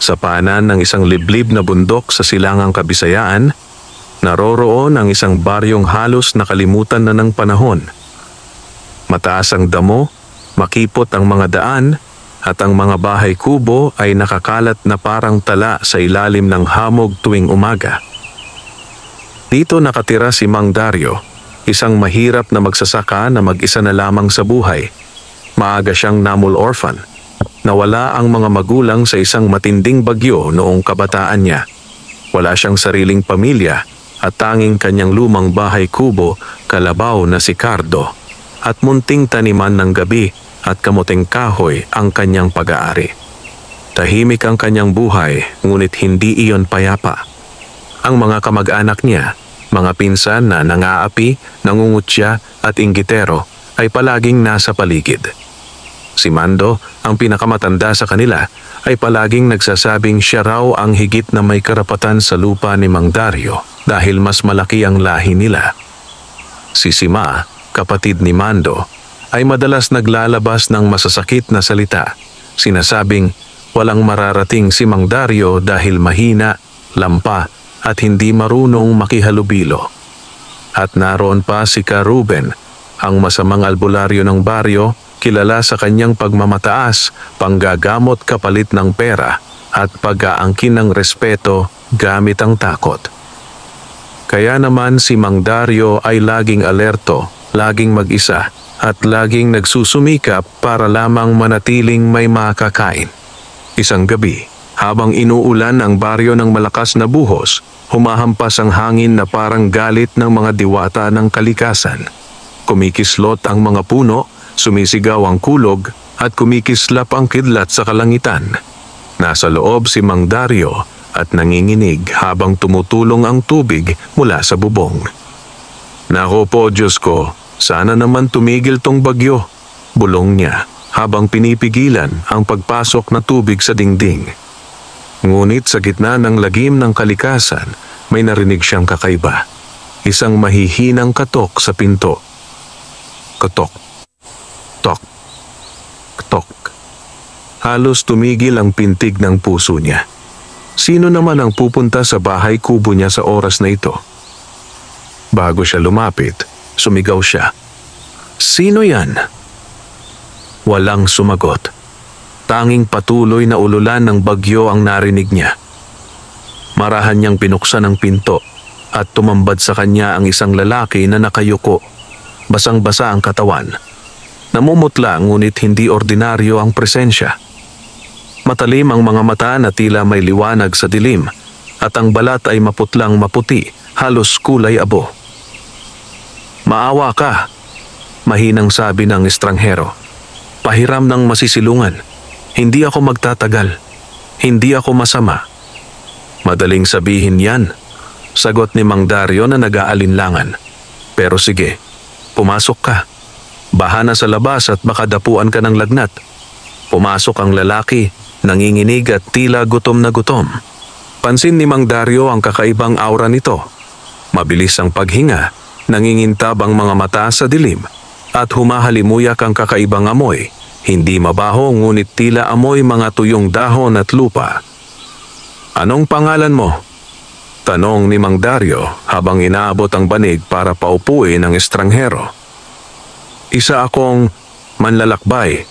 Sa paanan ng isang liblib na bundok sa silangang Kabisayaan, naroroon ang isang baryong halos nakalimutan na ng panahon. Mataas ang damo, makipot ang mga daan, at ang mga bahay kubo ay nakakalat na parang tala sa ilalim ng hamog tuwing umaga. Dito nakatira si Mang Dario, isang mahirap na magsasaka na mag-isa na lamang sa buhay. Maaga siyang namul orphan. Nawala ang mga magulang sa isang matinding bagyo noong kabataan niya. Wala siyang sariling pamilya at tanging kanyang lumang bahay kubo, kalabaw na si Cardo, at munting taniman ng gabi at kamuting kahoy ang kanyang pag-aari. Tahimik ang kanyang buhay, ngunit hindi iyon payapa. Ang mga kamag-anak niya, mga pinsan na nangaapi, nangungutya at inggitero ay palaging nasa paligid. Si Mando, ang pinakamatanda sa kanila, ay palaging nagsasabing siya raw ang higit na may karapatan sa lupa ni Mang Dario dahil mas malaki ang lahi nila. Si Sima, kapatid ni Mando, ay madalas naglalabas ng masasakit na salita, sinasabing walang mararating si Mang Dario dahil mahina, lampa at hindi marunong makihalubilo. At naroon pa si Ka Ruben, ang masamang albularyo ng baryo, kilala sa kanyang pagmamataas, panggagamot kapalit ng pera at pag-aangkin ng respeto gamit ang takot. Kaya naman si Mang Dario ay laging alerto, laging mag-isa at laging nagsusumikap para lamang manatiling may makakain. Isang gabi, habang inuulan ang baryo ng malakas na buhos, humahampas ang hangin na parang galit ng mga diwata ng kalikasan. Kumikislot ang mga puno, sumisigaw ang kulog at kumikislap ang kidlat sa kalangitan. Nasa loob si Mang Dario at nanginginig habang tumutulong ang tubig mula sa bubong. Nako po, Diyos ko, sana naman tumigil tong bagyo, bulong niya habang pinipigilan ang pagpasok na tubig sa dingding. Ngunit sa gitna ng lagim ng kalikasan, may narinig siyang kakaiba. Isang mahihinang katok sa pinto. Katok. Tok, tok. Halos tumigil ang pintig ng puso niya. Sino naman ang pupunta sa bahay kubo niya sa oras na ito? Bago siya lumapit, sumigaw siya. Sino yan? Walang sumagot. Tanging patuloy na ululan ng bagyo ang narinig niya. Marahan niyang pinuksan ang pinto at tumambad sa kanya ang isang lalaki na nakayuko. Basang-basa ang katawan. Namumutla ngunit hindi ordinaryo ang presensya. Matalim ang mga mata na tila may liwanag sa dilim at ang balat ay maputlang maputi, halos kulay abo. Maawa ka, mahinang sabi ng estranghero. Pahiram ng masisilungan. Hindi ako magtatagal. Hindi ako masama. Madaling sabihin yan, sagot ni Mang Dario na nag-aalinlangan. Pero sige, pumasok ka. Baha na sa labas at baka dapuan ka ng lagnat. Pumasok ang lalaki, nanginginig at tila gutom na gutom. Pansin ni Mang Dario ang kakaibang aura nito. Mabilis ang paghinga, nangingintab ang mga mata sa dilim, at humahalimuyak ang kakaibang amoy. Hindi mabaho ngunit tila amoy mga tuyong dahon at lupa. Anong pangalan mo? Tanong ni Mang Dario habang inaabot ang banig para paupuin ang estranghero. Isa akong manlalakbay.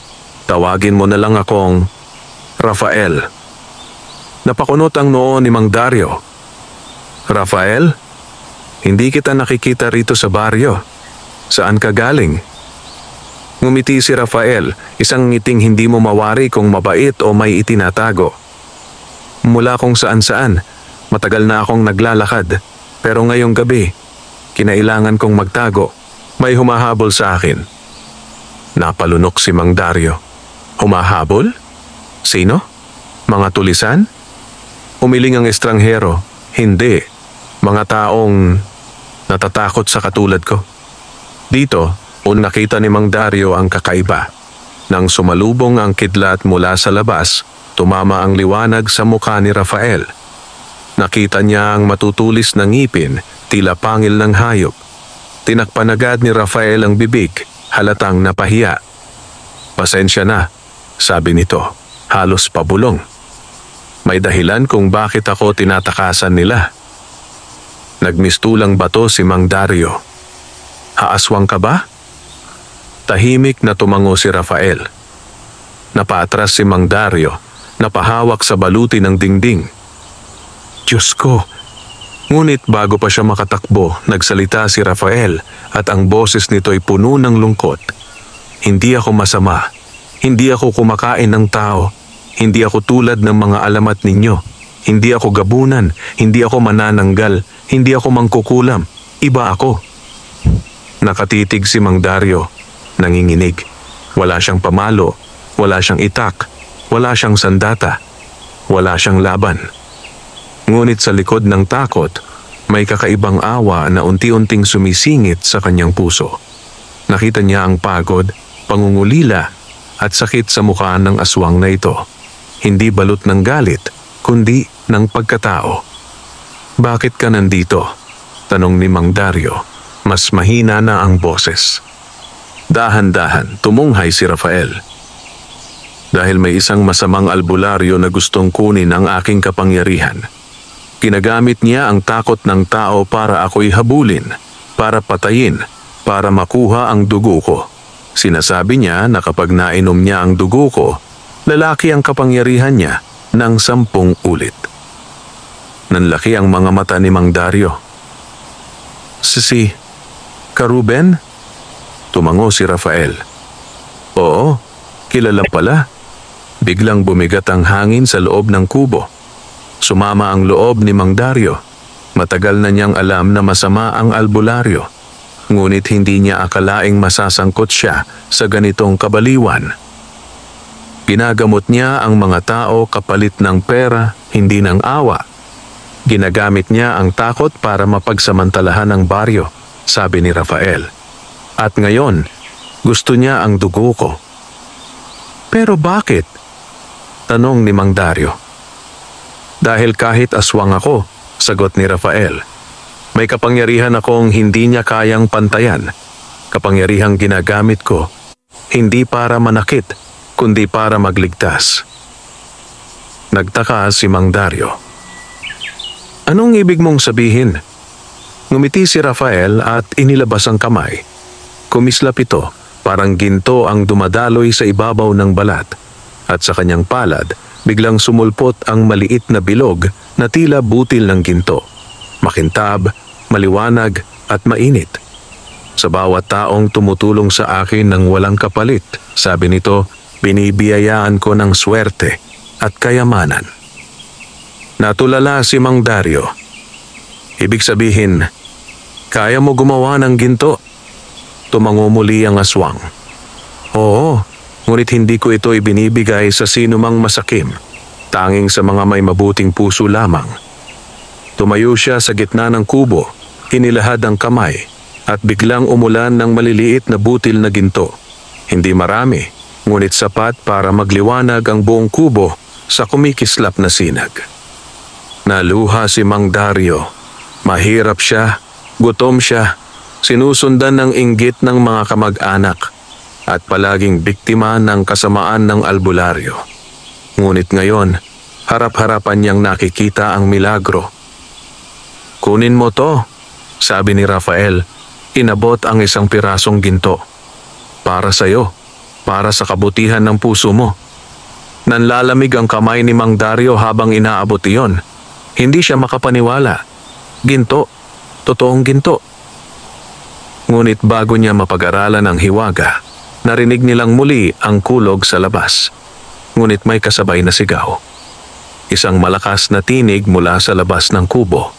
Tawagin mo na lang akong Rafael. Napakunot ang noo ni Mang Dario. Rafael? Hindi kita nakikita rito sa baryo. Saan ka galing? Ngumiti si Rafael, isang ngiting hindi mo mawari kung mabait o may itinatago. Mula kung saan-saan, matagal na akong naglalakad. Pero ngayong gabi, kinailangan kong magtago. May humahabol sa akin. Napalunok si Mang Dario. Humahabol? Sino? Mga tulisan? Umiling ang estranghero. Hindi. Mga taong natatakot sa katulad ko. Dito, nakita ni Mang Dario ang kakaiba. Nang sumalubong ang kidlat mula sa labas, tumama ang liwanag sa mukha ni Rafael. Nakita niya ang matutulis na ngipin, tila pangil ng hayop. Tinakpan agad ni Rafael ang bibig, halatang napahiya. Pasensya na, sabi nito, halos pabulong. May dahilan kung bakit ako tinatakasan nila. Nagmistulang bato si Mang Dario. Haaswang ka ba? Tahimik na tumango si Rafael. Napaatras si Mang Dario, napahawak sa baluti ng dingding. Diyos ko! Ngunit bago pa siya makatakbo, nagsalita si Rafael at ang boses nito'y puno ng lungkot. Hindi ako masama. Hindi ako kumakain ng tao. Hindi ako tulad ng mga alamat ninyo. Hindi ako gabunan. Hindi ako manananggal. Hindi ako mangkukulam. Iba ako. Nakatitig si Mang Dario. Nanginginig. Wala siyang pamalo. Wala siyang itak. Wala siyang sandata. Wala siyang laban. Ngunit sa likod ng takot, may kakaibang awa na unti-unting sumisingit sa kanyang puso. Nakita niya ang pagod, pangungulila at sakit sa mukha ng aswang na ito. Hindi balot ng galit, kundi ng pagkatao. Bakit ka nandito? Tanong ni Mang Dario. Mas mahina na ang boses. Dahan-dahan, tumunghay si Rafael. Dahil may isang masamang albularyo na gustong kunin ang aking kapangyarihan. Ginagamit niya ang takot ng tao para ako'y habulin, para patayin, para makuha ang dugo ko. Sinasabi niya na kapag nainom niya ang dugo ko, lalaki ang kapangyarihan niya ng 10 ulit. Nanlaki ang mga mata ni Mang Dario. Si Ka-Ruben? Tumango si Rafael. Oo, kilala pala. Biglang bumigat ang hangin sa loob ng kubo. Sumama ang loob ni Mang Dario. Matagal na niyang alam na masama ang albularyo. Ngunit hindi niya akalaing masasangkot siya sa ganitong kabaliwan. Ginagamot niya ang mga tao kapalit ng pera, hindi ng awa. Ginagamit niya ang takot para mapagsamantalahan ang baryo, sabi ni Rafael. At ngayon, gusto niya ang dugo ko. Pero bakit? Tanong ni Mang Dario. Dahil kahit aswang ako, sagot ni Rafael. May kapangyarihan akong hindi niya kayang pantayan. Kapangyarihang ginagamit ko, hindi para manakit, kundi para magligtas. Nagtaka si Mang Dario. Anong ibig mong sabihin? Ngumiti si Rafael at inilabas ang kamay. Kumislap ito, parang ginto ang dumadaloy sa ibabaw ng balat. At sa kanyang palad, biglang sumulpot ang maliit na bilog na tila butil ng ginto. Makintab, maliwanag at mainit. Sa bawat taong tumutulong sa akin ng walang kapalit, sabi nito, binibiyayaan ko ng swerte at kayamanan. Natulala si Mang Dario. Ibig sabihin, kaya mo gumawa ng ginto? Tumango muli ang aswang. Oo, ngunit hindi ko ito ibinibigay sa sino mang masakim, tanging sa mga may mabuting puso lamang. Tumayo siya sa gitna ng kubo, inilahad ang kamay, at biglang umulan ng maliliit na butil na ginto. Hindi marami, ngunit sapat para magliwanag ang buong kubo sa kumikislap na sinag. Naluha si Mang Dario. Mahirap siya, gutom siya, sinusundan ng inggit ng mga kamag-anak, at palaging biktima ng kasamaan ng albularyo. Ngunit ngayon, harap-harapan niyang nakikita ang milagro. Kunin mo to, sabi ni Rafael. Inabot ang isang pirasong ginto. Para sa'yo, para sa kabutihan ng puso mo. Nanlalamig ang kamay ni Mang Dario habang inaabot iyon. Hindi siya makapaniwala. Ginto, totoong ginto. Ngunit bago niya mapag-aralan ang hiwaga, narinig nilang muli ang kulog sa labas. Ngunit may kasabay na sigaw. Isang malakas na tinig mula sa labas ng kubo.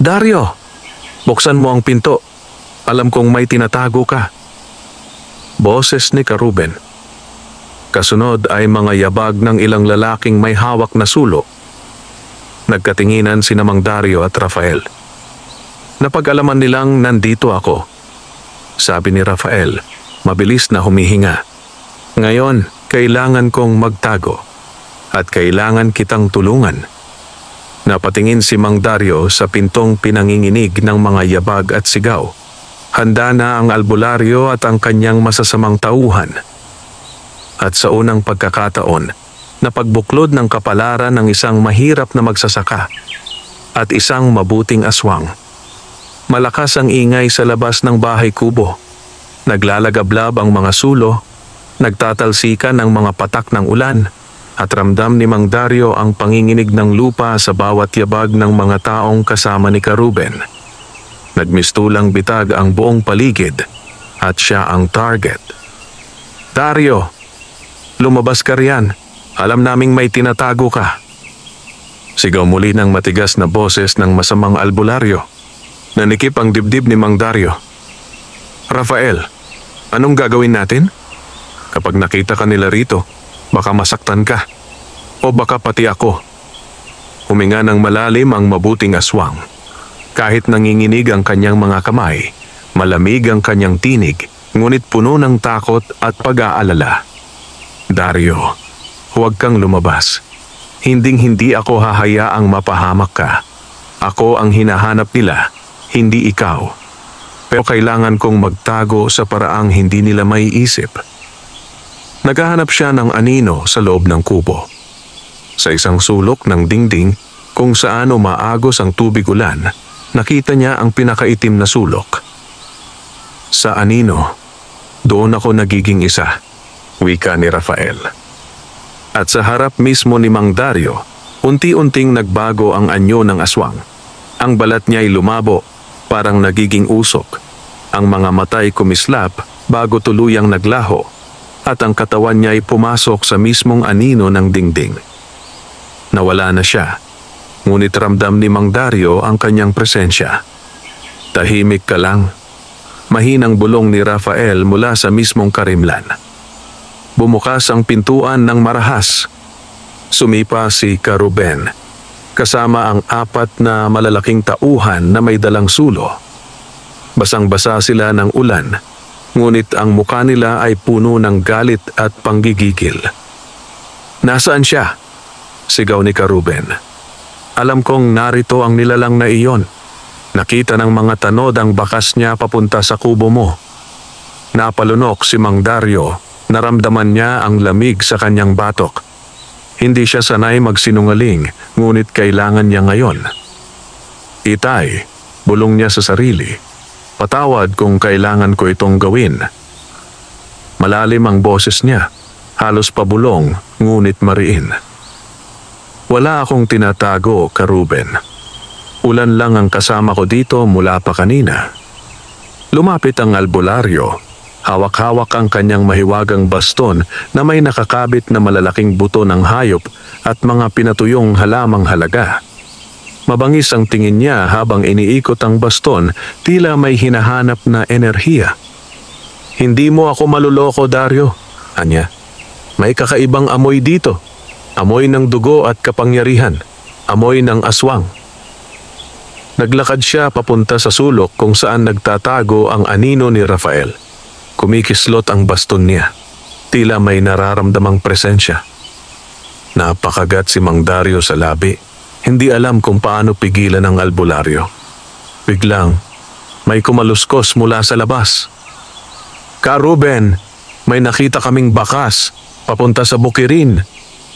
Dario, buksan mo ang pinto. Alam kong may tinatago ka. Boses ni Ka-Ruben. Kasunod ay mga yabag ng ilang lalaking may hawak na sulo. Nagkatinginan sina Mang Dario at Rafael. Napag-alaman nilang nandito ako. Sabi ni Rafael, mabilis na humihinga. Ngayon, kailangan kong magtago at kailangan kitang tulungan. Napatingin si Mang Dario sa pintong pinanginginig ng mga yabag at sigaw. Handa na ang albularyo at ang kanyang masasamang tauhan. At sa unang pagkakataon, na pagbuklod ng kapalaran ng isang mahirap na magsasaka at isang mabuting aswang. Malakas ang ingay sa labas ng bahay kubo. Naglalagablab ang mga sulo, nagtatalsikan ang mga patak ng ulan, at ramdam ni Mang Dario ang panginginig ng lupa sa bawat yabag ng mga taong kasama ni Ka-Ruben. Nagmistulang bitag ang buong paligid at siya ang target. "Dario, lumabas ka riyan. Alam naming may tinatago ka." Sigaw muli ng matigas na boses ng masamang albularyo. Nanikip ang dibdib ni Mang Dario. "Rafael, anong gagawin natin? Kapag nakita ka nila rito, baka masaktan ka. O baka pati ako." Huminga ng malalim ang mabuting aswang. Kahit nanginginig ang kanyang mga kamay, malamig ang kanyang tinig, ngunit puno ng takot at pag-aalala. "Dario, huwag kang lumabas. Hinding-hindi ako hahayaang mapahamak ka. Ako ang hinahanap nila, hindi ikaw. Pero kailangan kong magtago sa paraang hindi nila maiisip." Naghahanap siya ng anino sa loob ng kubo. Sa isang sulok ng dingding kung saan umaagos ang tubig ulan, nakita niya ang pinakaitim na sulok. "Sa anino, doon ako nagiging isa," wika ni Rafael. At sa harap mismo ni Mang Dario, unti-unting nagbago ang anyo ng aswang. Ang balat niya ay lumabo, parang nagiging usok. Ang mga matay kumislap bago tuluyang naglaho, at ang katawan niya ay pumasok sa mismong anino ng dingding. Nawala na siya, ngunit ramdam ni Mang Dario ang kanyang presensya. "Tahimik ka lang." Mahinang bulong ni Rafael mula sa mismong karimlan. Bumukas ang pintuan ng marahas. Sumipa si Ka-Ruben, kasama ang 4 na malalaking tauhan na may dalang sulo. Basang-basa sila ng ulan, ngunit ang mukha nila ay puno ng galit at panggigigil. "Nasaan siya?" sigaw ni Ka-Ruben. "Alam kong narito ang nilalang na iyon. Nakita ng mga tanod ang bakas niya papunta sa kubo mo." Napalunok si Mang Dario. Naramdaman niya ang lamig sa kanyang batok. Hindi siya sanay magsinungaling, ngunit kailangan niya ngayon. "Itay," bulong niya sa sarili. "Patawad kung kailangan ko itong gawin." Malalim ang boses niya, halos pabulong, ngunit mariin. "Wala akong tinatago, Ka-Ruben. Ulan lang ang kasama ko dito mula pa kanina." Lumapit ang albularyo. Hawak-hawak ang kanyang mahiwagang baston na may nakakabit na malalaking buto ng hayop at mga pinatuyong halamang halaga. Mabangis ang tingin niya habang iniikot ang baston, tila may hinahanap na enerhiya. "Hindi mo ako maluloko, Dario," anya. "May kakaibang amoy dito. Amoy ng dugo at kapangyarihan. Amoy ng aswang." Naglakad siya papunta sa sulok kung saan nagtatago ang anino ni Rafael. Kumikislot ang baston niya. Tila may nararamdamang presensya. Napakagat si Mang Dario sa labi. Hindi alam kung paano pigilan ang albularyo. Biglang, may kumaluskos mula sa labas. "Ka-Ruben, may nakita kaming bakas papunta sa bukirin,"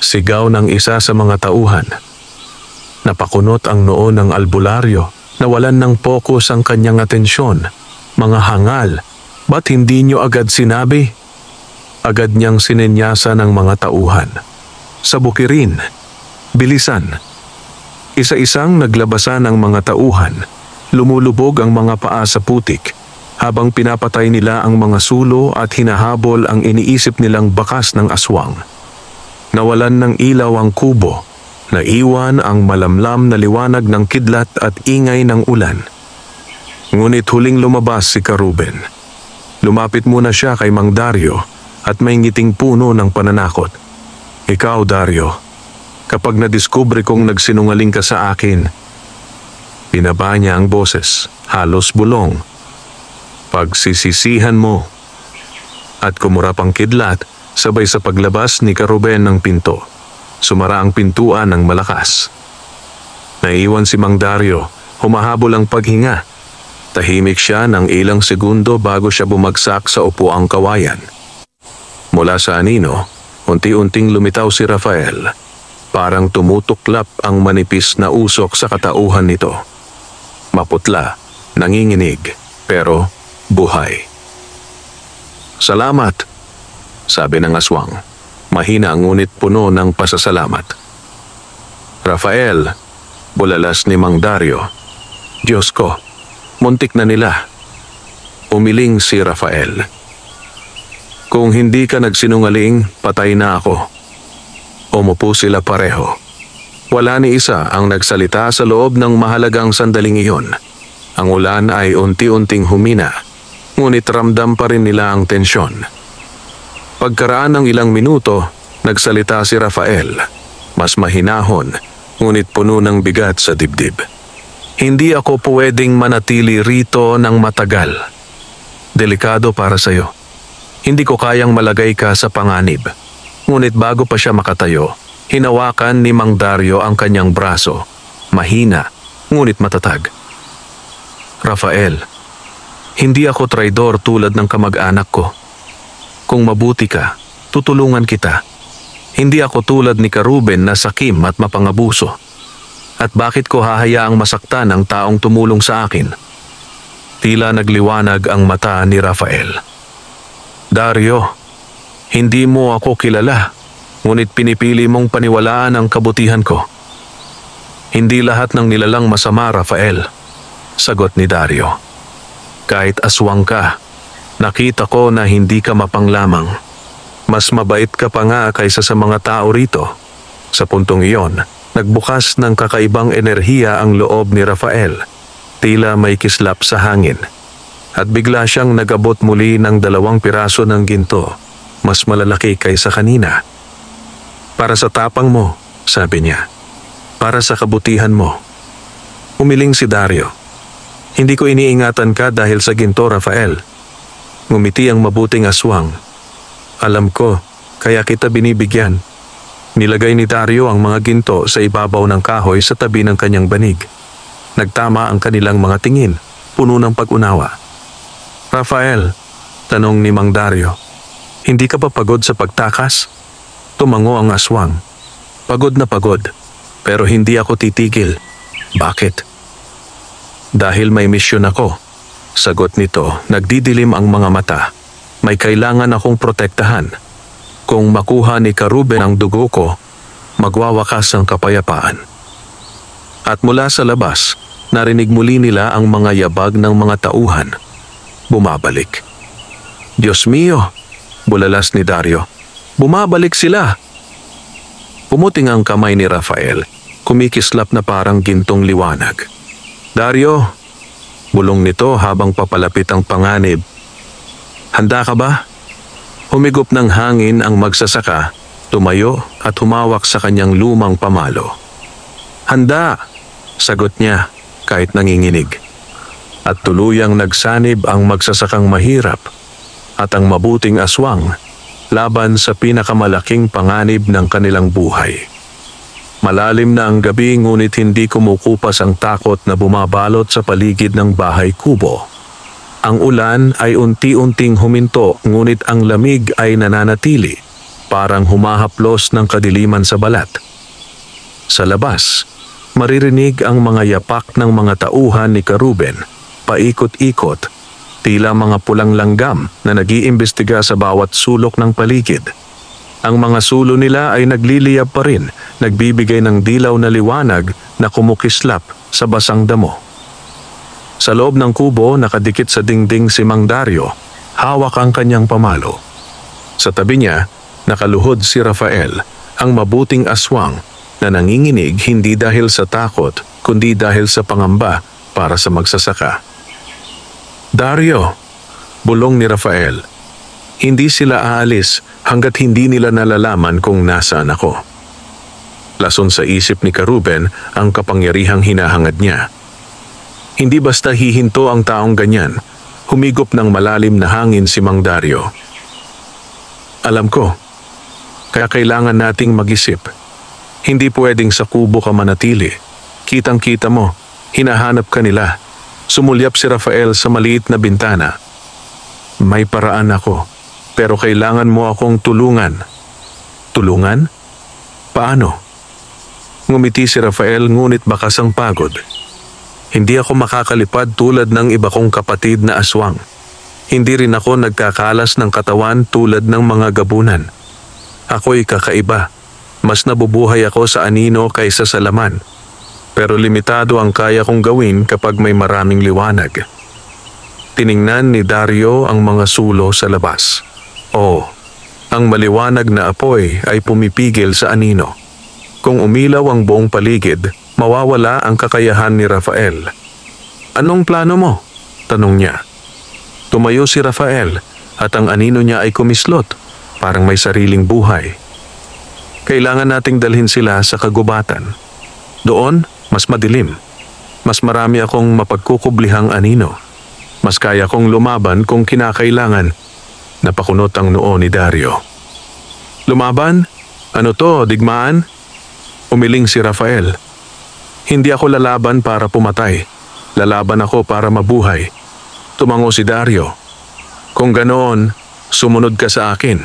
sigaw ng isa sa mga tauhan. Napakunot ang noo ng albularyo. Nawalan ng pokus ang kanyang atensyon. "Mga hangal, ba't hindi niyo agad sinabi?" Agad niyang sinenyasa ng mga tauhan. "Sa bukirin, bilisan." Isa-isang naglabasan ang mga tauhan. Lumulubog ang mga paa sa putik habang pinapatay nila ang mga sulo at hinahabol ang iniisip nilang bakas ng aswang. Nawalan ng ilaw ang kubo. Naiwan ang malamlam na liwanag ng kidlat at ingay ng ulan. Ngunit huling lumabas si Ka-Ruben. Lumapit muna siya kay Mang Dario at may ngiting puno ng pananakot. "Ikaw, Dario, kapag nadiskubre kong nagsinungaling ka sa akin," pinaba niya ang boses, halos bulong, "pagsisisihan mo." At kumurap ang kidlat sabay sa paglabas ni Ka-Ruben ng pinto. Sumara ang pintuan ng malakas. Naiwan si Mang Dario, humahabol ang paghinga. Tahimik siya ng ilang segundo bago siya bumagsak sa upuang kawayan. Mula sa anino, unti-unting lumitaw si Rafael. Parang tumutuklap ang manipis na usok sa katauhan nito. Maputla, nanginginig, pero buhay. "Salamat," sabi ng aswang. Mahina ngunit puno ng pasasalamat. "Rafael," bulalas ni Mang Dario. "Diyos ko, muntik na nila." Umiling si Rafael. "Kung hindi ka nagsinungaling, patay na ako." Umupo sila pareho. Wala ni isa ang nagsalita sa loob ng mahalagang sandaling iyon. Ang ulan ay unti-unting humina, ngunit ramdam pa rin nila ang tensyon. Pagkaraan ng ilang minuto, nagsalita si Rafael. Mas mahinahon, ngunit puno ng bigat sa dibdib. "Hindi ako pwedeng manatili rito ng matagal. Delikado para sa'yo. Hindi ko kayang malagay ka sa panganib." Ngunit bago pa siya makatayo, hinawakan ni Mang Dario ang kanyang braso. Mahina, ngunit matatag. "Rafael, hindi ako traidor tulad ng kamag-anak ko. Kung mabuti ka, tutulungan kita. Hindi ako tulad ni Karuben na sakim at mapangabuso. At bakit ko hahayaang masaktan ang taong tumulong sa akin?" Tila nagliwanag ang mata ni Rafael. "Dario, hindi mo ako kilala, ngunit pinipili mong paniwalaan ang kabutihan ko." "Hindi lahat ng nilalang masama, Rafael," sagot ni Dario. "Kahit aswang ka, nakita ko na hindi ka mapanglamang. Mas mabait ka pa nga kaysa sa mga tao rito." Sa puntong iyon, nagbukas ng kakaibang enerhiya ang loob ni Rafael. Tila may kislap sa hangin. At bigla siyang nagabot muli ng 2 piraso ng ginto, mas malalaki kaysa kanina. "Para sa tapang mo," sabi niya. "Para sa kabutihan mo." Umiling si Dario. "Hindi ko iniingatan ka dahil sa ginto, Rafael." Ngumiti ang mabuting aswang. "Alam ko, kaya kita binibigyan." Nilagay ni Dario ang mga ginto sa ibabaw ng kahoy sa tabi ng kanyang banig. Nagtama ang kanilang mga tingin, puno ng pag-unawa. "Rafael," tanong ni Mang Dario, "hindi ka ba pagod sa pagtakas?" Tumango ang aswang. "Pagod na pagod, pero hindi ako titigil." "Bakit?" "Dahil may misyon ako," sagot nito. Nagdidilim ang mga mata. "May kailangan akong protektahan. Kung makuha ni Karuben ang dugo ko, magwawakas ang kapayapaan." At mula sa labas, narinig muli nila ang mga yabag ng mga tauhan. Bumabalik. "Diyos mio," bulalas ni Dario. "Bumabalik sila." Pumuting ang kamay ni Rafael, kumikislap na parang gintong liwanag. "Dario," bulong nito habang papalapit ang panganib. "Handa ka ba?" Humigop ng hangin ang magsasaka, tumayo at humawak sa kanyang lumang pamalo. "Handa," sagot niya kahit nanginginig. At tuluyang nagsanib ang magsasakang mahirap at ang mabuting aswang laban sa pinakamalaking panganib ng kanilang buhay. Malalim na ang gabi ngunit hindi kumukupas ang takot na bumabalot sa paligid ng bahay kubo. Ang ulan ay unti-unting huminto ngunit ang lamig ay nananatili, parang humahaplos ng kadiliman sa balat. Sa labas, maririnig ang mga yapak ng mga tauhan ni Karuben, paikot-ikot, tila mga pulang langgam na nag-iimbestiga sa bawat sulok ng paligid. Ang mga sulo nila ay nagliliyab pa rin, nagbibigay ng dilaw na liwanag na kumukislap sa basang damo. Sa loob ng kubo, nakadikit sa dingding si Mang Dario, hawak ang kanyang pamalo. Sa tabi niya, nakaluhod si Rafael, ang mabuting aswang na nanginginig hindi dahil sa takot, kundi dahil sa pangamba para sa magsasaka. "Dario," bulong ni Rafael, "hindi sila aalis hanggat hindi nila nalalaman kung nasaan ako." Lason sa isip ni Karuben ang kapangyarihang hinahangad niya. Hindi basta hihinto ang taong ganyan. Humigop ng malalim na hangin si Mang Dario. "Alam ko, kaya kailangan nating mag-isip. Hindi pwedeng sa kubo ka manatili. Kitang-kita mo, hinahanap ka nila." Sumulyap si Rafael sa maliit na bintana. "May paraan ako, pero kailangan mo akong tulungan." Tulungan? Paano? Ngumiti si Rafael ngunit bakas ang pagod. Hindi ako makakalipad tulad ng iba kong kapatid na aswang. Hindi rin ako nagkakalas ng katawan tulad ng mga gabunan. Ako'y kakaiba. Mas nabubuhay ako sa anino kaysa sa laman. Pero limitado ang kaya kong gawin kapag may maraming liwanag. Tiningnan ni Dario ang mga sulo sa labas. Oh, ang maliwanag na apoy ay pumipigil sa anino. Kung umilaw ang buong paligid, mawawala ang kakayahan ni Rafael. Anong plano mo? Tanong niya. Tumayo si Rafael at ang anino niya ay kumislot, parang may sariling buhay. Kailangan nating dalhin sila sa kagubatan. Doon, mas madilim. Mas marami akong mapagkukublihang anino. Mas kaya kong lumaban kung kinakailangan. Napakunot ang noo ni Dario. Lumaban? Ano to, digmaan? Umiling si Rafael. Hindi ako lalaban para pumatay. Lalaban ako para mabuhay. Tumango si Dario. Kung ganoon, sumunod ka sa akin.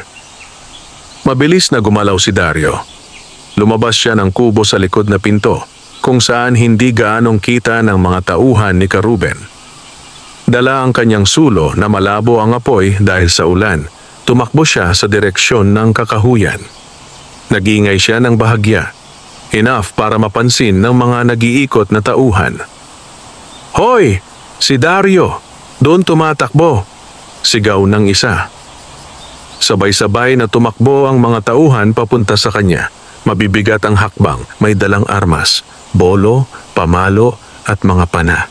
Mabilis na gumalaw si Dario. Lumabas siya ng kubo sa likod na pinto, kung saan hindi gaanong kita ng mga tauhan ni Ka-Ruben. Dala ang kanyang sulo na malabo ang apoy dahil sa ulan. Tumakbo siya sa direksyon ng kakahuyan. Nagingay siya ng bahagya. Enough para mapansin ng mga nag-iikot na tauhan. Hoy! Si Dario! Doon tumatakbo! Sigaw ng isa. Sabay-sabay na tumakbo ang mga tauhan papunta sa kanya. Mabibigat ang hakbang, may dalang armas, bolo, pamalo at mga pana.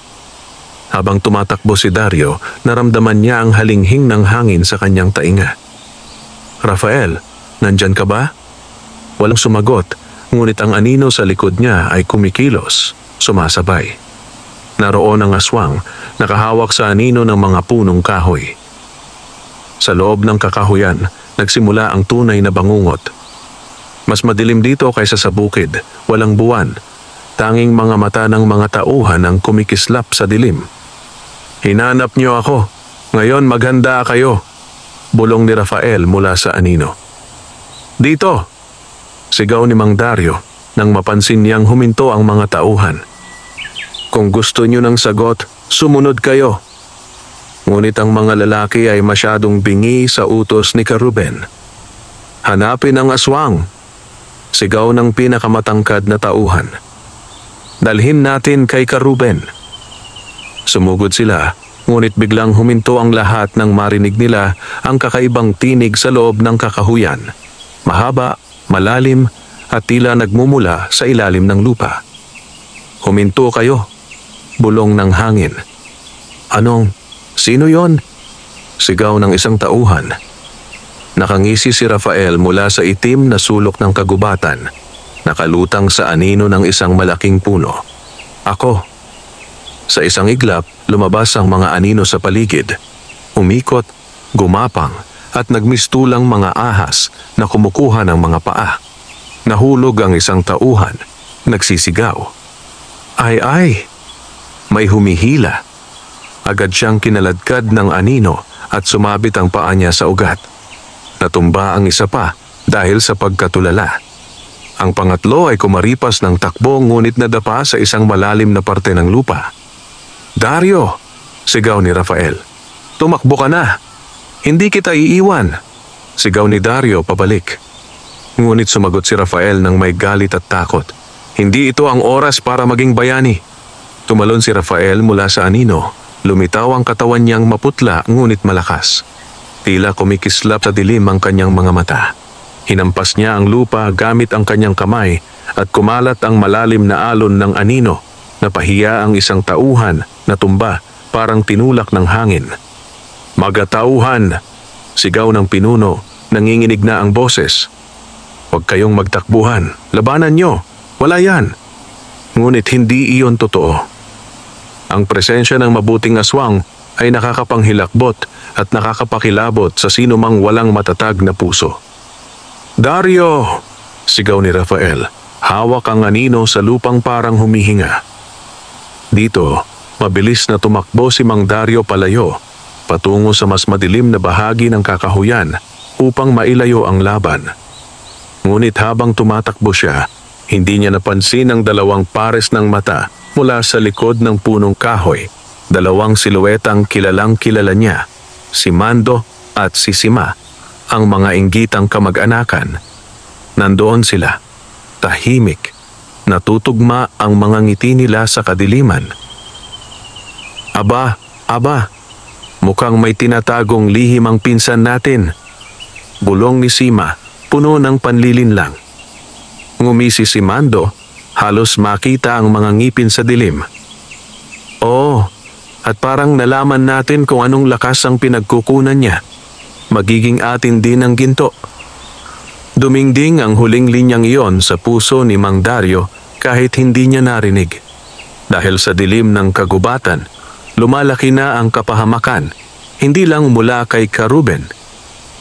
Habang tumatakbo si Dario, naramdaman niya ang halinghing ng hangin sa kanyang tainga. Rafael, nandyan ka ba? Walang sumagot, ngunit ang anino sa likod niya ay kumikilos, sumasabay. Naroon ang aswang, nakahawak sa anino ng mga punong kahoy. Sa loob ng kakahuyan, nagsimula ang tunay na bangungot. Mas madilim dito kaysa sa bukid, walang buwan. Tanging mga mata ng mga tauhan ang kumikislap sa dilim. Hinanap niyo ako. Ngayon maghanda kayo. Bulong ni Rafael mula sa anino. Dito! Sigaw ni Mang Dario nang mapansin niyang huminto ang mga tauhan. Kung gusto niyo ng sagot, sumunod kayo. Ngunit ang mga lalaki ay masyadong bingi sa utos ni Ka-Ruben. Hanapin ang aswang! Sigaw ng pinakamatangkad na tauhan. Dalhin natin kay Ka-Ruben. Sumugod sila, ngunit biglang huminto ang lahat nang marinig nila ang kakaibang tinig sa loob ng kakahuyan. Mahaba, malalim, at tila nagmumula sa ilalim ng lupa. Huminto kayo! Bulong ng hangin. Anong? Sino yon? Sigaw ng isang tauhan. Nakangisi si Rafael mula sa itim na sulok ng kagubatan, nakalutang sa anino ng isang malaking puno. Ako. Sa isang iglap, lumabas ang mga anino sa paligid. Umikot, gumapang, at nagmistulang mga ahas na kumukuha ng mga paa. Nahulog ang isang tauhan, nagsisigaw. Ay! May humihila. Agad siyang kinaladkad ng anino at sumabit ang paa niya sa ugat. Natumba ang isa pa dahil sa pagkatulala. Ang pangatlo ay kumaripas ng takbo ngunit nadapa sa isang malalim na parte ng lupa. Dario! Sigaw ni Rafael. Tumakbo ka na! Hindi kita iiwan! Sigaw ni Dario pabalik. Ngunit sumagot si Rafael ng may galit at takot. Hindi ito ang oras para maging bayani. Tumalon si Rafael mula sa anino. Lumitaw ang katawan niyang maputla ngunit malakas. Tila kumikislap sa dilim ang kanyang mga mata. Hinampas niya ang lupa gamit ang kanyang kamay at kumalat ang malalim na alon ng anino. Napahiya ang isang tauhan na tumba parang tinulak ng hangin. Magatauhan! Sigaw ng pinuno, nanginginig na ang boses. Huwag kayong magtakbuhan, labanan nyo, wala yan. Ngunit hindi iyon totoo. Ang presensya ng mabuting aswang ay nakakapanghilakbot at nakakapakilabot sa sinumang walang matatag na puso. Dario! Sigaw ni Rafael. Hawak ang anino sa lupang parang humihinga. Dito, mabilis na tumakbo si Mang Dario palayo, patungo sa mas madilim na bahagi ng kakahuyan upang mailayo ang laban. Ngunit habang tumatakbo siya, hindi niya napansin ang dalawang pares ng mata mula sa likod ng punong kahoy. Dalawang siluetang kilalang kilala niya, si Mando at si Sima, ang mga inggitang kamag-anakan. Nandoon sila, tahimik, natutugma ang mga ngiti nila sa kadiliman. Aba, mukhang may tinatagong lihim ang pinsan natin. Bulong ni Sima, puno ng panlilinlang. Ngumisi si Mando, halos makita ang mga ngipin sa dilim. Oo, at parang nalaman natin kung anong lakas ang pinagkukunan niya. Magiging atin din ang ginto. Dumingding ang huling linyang iyon sa puso ni Mang Dario kahit hindi niya narinig. Dahil sa dilim ng kagubatan, lumalaki na ang kapahamakan, hindi lang mula kay Ka-Ruben,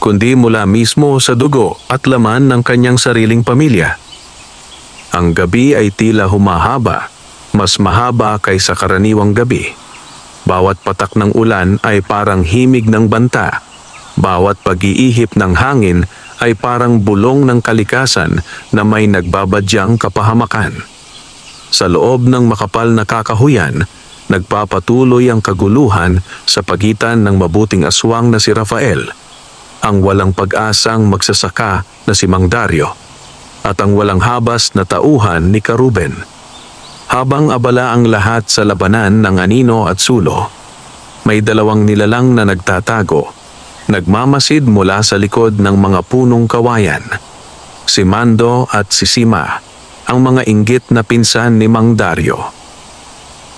kundi mula mismo sa dugo at laman ng kanyang sariling pamilya. Ang gabi ay tila humahaba, mas mahaba kaysa karaniwang gabi. Bawat patak ng ulan ay parang himig ng banta. Bawat pag-iihip ng hangin ay parang bulong ng kalikasan na may nagbabadyang kapahamakan. Sa loob ng makapal na kakahuyan, nagpapatuloy ang kaguluhan sa pagitan ng mabuting aswang na si Rafael, ang walang pag-asang magsasaka na si Mang Dario, at ang walang habas na tauhan ni Ka-Ruben. Habang abala ang lahat sa labanan ng anino at sulo, may dalawang nilalang na nagtatago, nagmamasid mula sa likod ng mga punong kawayan. Si Mando at si Sima, ang mga inggit na pinsan ni Mang Dario.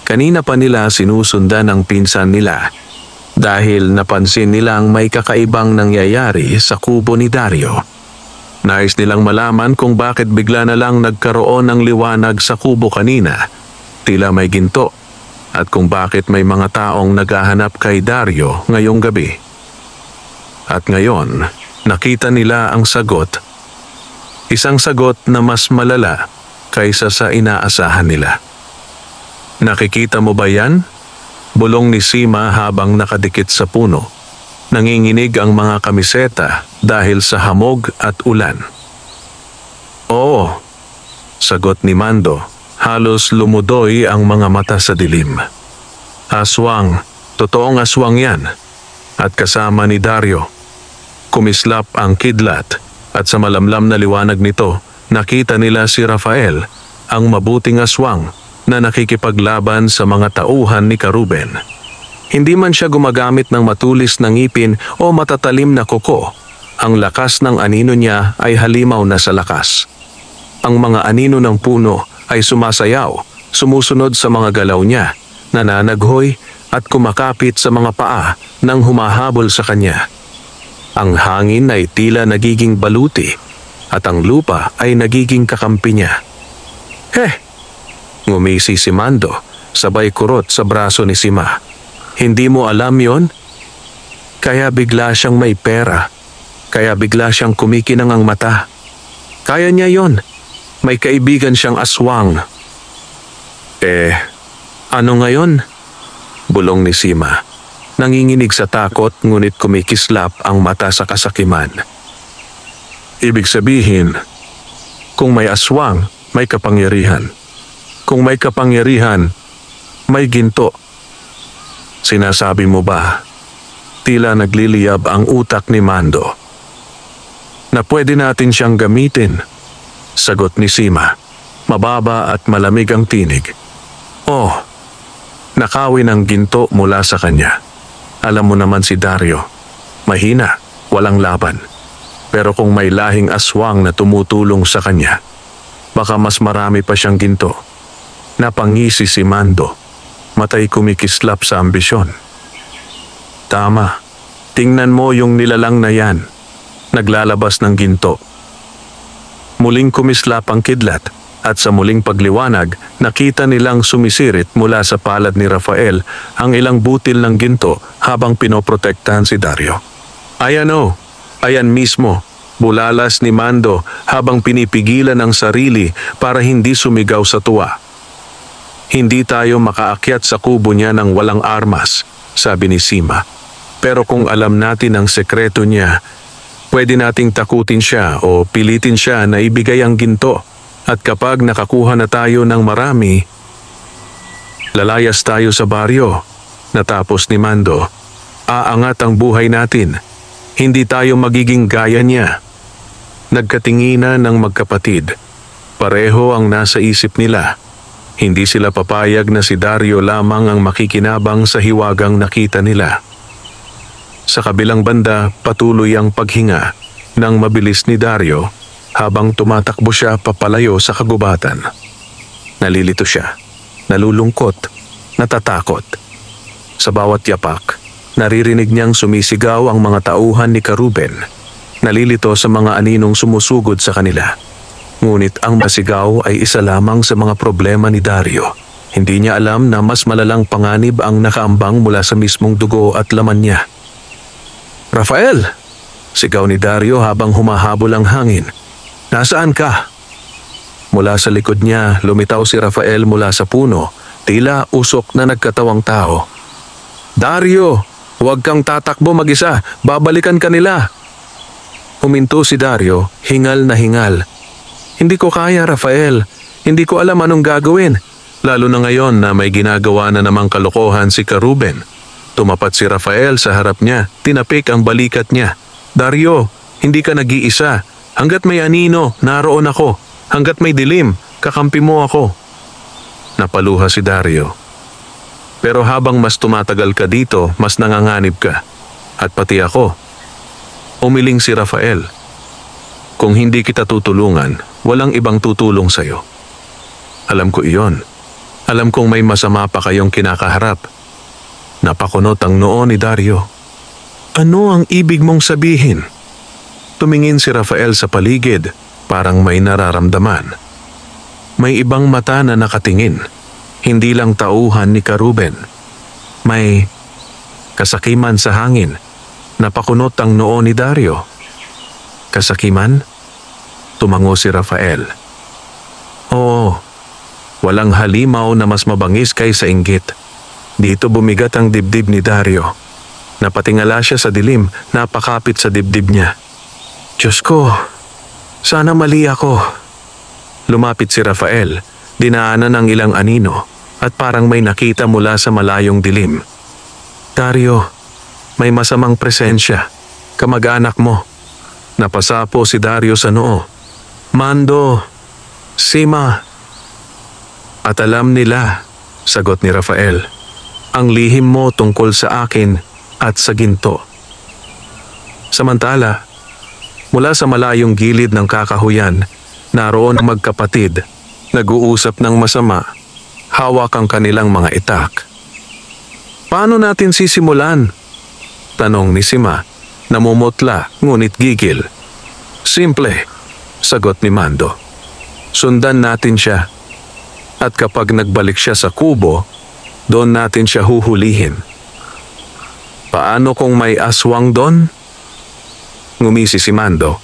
Kanina pa nila sinusundan ang pinsan nila dahil napansin nilang may kakaibang nangyayari sa kubo ni Dario. Nais nilang malaman kung bakit bigla na lang nagkaroon ng liwanag sa kubo kanina, tila may ginto, at kung bakit may mga taong naghahanap kay Dario ngayong gabi. At ngayon, nakita nila ang sagot. Isang sagot na mas malala kaysa sa inaasahan nila. Nakikita mo ba yan? Bulong ni Sima habang nakadikit sa puno. Nanginginig ang mga kamiseta dahil sa hamog at ulan. Oo, sagot ni Mando, halos lumudoy ang mga mata sa dilim. Aswang, totoong aswang yan, at kasama ni Dario. Kumislap ang kidlat at sa malamlam na liwanag nito, nakita nila si Rafael, ang mabuting aswang na nakikipaglaban sa mga tauhan ni Ka-Ruben. Hindi man siya gumagamit ng matulis na ngipin o matatalim na kuko. Ang lakas ng anino niya ay halimaw na sa lakas. Ang mga anino ng puno ay sumasayaw, sumusunod sa mga galaw niya, nananaghoy at kumakapit sa mga paa nang humahabol sa kanya. Ang hangin ay tila nagiging baluti at ang lupa ay nagiging kakampi niya. Ngumisi si Mando, sabay kurot sa braso ni Sima. Hindi mo alam yon? Kaya bigla siyang may pera. Kaya bigla siyang kumikinang ang mata. Kaya niya yon. May kaibigan siyang aswang. Ano ngayon? Bulong ni Sima. Nanginginig sa takot ngunit kumikislap ang mata sa kasakiman. Ibig sabihin, kung may aswang, may kapangyarihan. Kung may kapangyarihan, may ginto. Sinasabi mo ba, tila nagliliyab ang utak ni Mando, na pwede natin siyang gamitin? Sagot ni Sima, mababa at malamig ang tinig. Nakawin ang ginto mula sa kanya. Alam mo naman si Dario, mahina, walang laban. Pero kung may lahing aswang na tumutulong sa kanya, baka mas marami pa siyang ginto. Napangisi si Mando. Matay kumikislap sa ambisyon. Tama, tingnan mo yung nilalang na yan. Naglalabas ng ginto. Muling kumislap ang kidlat at sa muling pagliwanag, nakita nilang sumisirit mula sa palad ni Rafael ang ilang butil ng ginto habang pinoprotektahan si Dario. Ayan mismo, bulalas ni Mando habang pinipigilan ang sarili para hindi sumigaw sa tuwa. Hindi tayo makaakyat sa kubo niya ng walang armas, sabi ni Sima. Pero kung alam natin ang sekreto niya, Pwede nating takutin siya o pilitin siya na ibigay ang ginto. At kapag nakakuha na tayo ng marami, lalayas tayo sa baryo. Natapos ni Mando. Aangat ang buhay natin. Hindi tayo magiging gaya niya. Nagkatinginan ng magkapatid. Pareho ang nasa isip nila. Hindi sila papayag na si Dario lamang ang makikinabang sa hiwagang nakita nila. Sa kabilang banda, patuloy ang paghinga ng mabilis ni Dario habang tumatakbo siya papalayo sa kagubatan. Nalilito siya, nalulungkot, natatakot. Sa bawat yapak, naririnig niyang sumisigaw ang mga tauhan ni Ka-Ruben. Nalilito sa mga aninong sumusugod sa kanila. Ngunit ang masigaw ay isa lamang sa mga problema ni Dario. Hindi niya alam na mas malalang panganib ang nakaambang mula sa mismong dugo at laman niya. "Rafael!" Sigaw ni Dario habang humahabol ang hangin. "Nasaan ka?" Mula sa likod niya, lumitaw si Rafael mula sa puno, tila usok na nagkatawang tao. "Dario, huwag kang tatakbo mag-isa, babalikan ka nila." Huminto si Dario, hingal na hingal. "Hindi ko kaya, Rafael. Hindi ko alam anong gagawin. Lalo na ngayon na may ginagawa na namang kalokohan si Ka-Ruben." Tumapat si Rafael sa harap niya, tinapik ang balikat niya. "Dario, hindi ka nag-iisa. Hanggat may anino, naroon ako. Hanggat may dilim, kakampi mo ako." Napaluha si Dario. "Pero habang mas tumatagal ka dito, mas nanganganib ka. At pati ako." Umiling si Rafael. "Kung hindi kita tutulungan, walang ibang tutulong sa'yo. Alam ko iyon. Alam kong may masama pa kayong kinakaharap." Napakunot ang noo ni Dario. "Ano ang ibig mong sabihin?" Tumingin si Rafael sa paligid, parang may nararamdaman. May ibang mata na nakatingin. Hindi lang tauhan ni Ka-Ruben. May kasakiman sa hangin. Napakunot ang noo ni Dario. "Kasakiman?" Tumango si Rafael. "Oo, walang halimaw na mas mabangis kaysa inggit." Dito bumigat ang dibdib ni Dario. Napatingala siya sa dilim, napakapit sa dibdib niya. "Diyos ko, sana mali ako." Lumapit si Rafael, dinaanan ang ilang anino, at parang may nakita mula sa malayong dilim. "Dario, may masamang presensya. Kamag-anak mo." Napasapo si Dario sa noo. "Mando, Sima." "At alam nila," sagot ni Rafael, "ang lihim mo tungkol sa akin at sa ginto." Samantala, mula sa malayong gilid ng kakahuyan, naroon ang magkapatid, nag-uusap ng masama, hawak ang kanilang mga itak. "Paano natin sisimulan?" tanong ni Sima, namumutla ngunit gigil. "Simple," sagot ni Mando. "Sundan natin siya. At kapag nagbalik siya sa kubo, doon natin siya huhulihin." "Paano kung may aswang doon?" Ngumisi si Mando.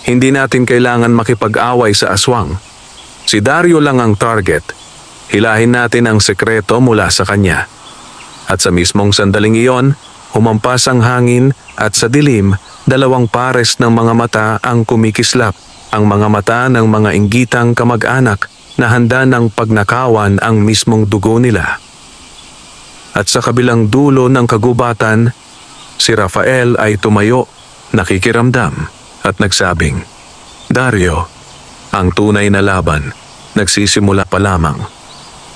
"Hindi natin kailangan makipag-away sa aswang. Si Dario lang ang target. Hilahin natin ang sekreto mula sa kanya." At sa mismong sandaling iyon, humampas ang hangin at sa dilim, dalawang pares ng mga mata ang kumikislap. Ang mga mata ng mga inggitang kamag-anak na handa ng pagnakawan ang mismong dugo nila. At sa kabilang dulo ng kagubatan, si Rafael ay tumayo, nakikiramdam at nagsabing, "Dario, ang tunay na laban, nagsisimula pa lamang."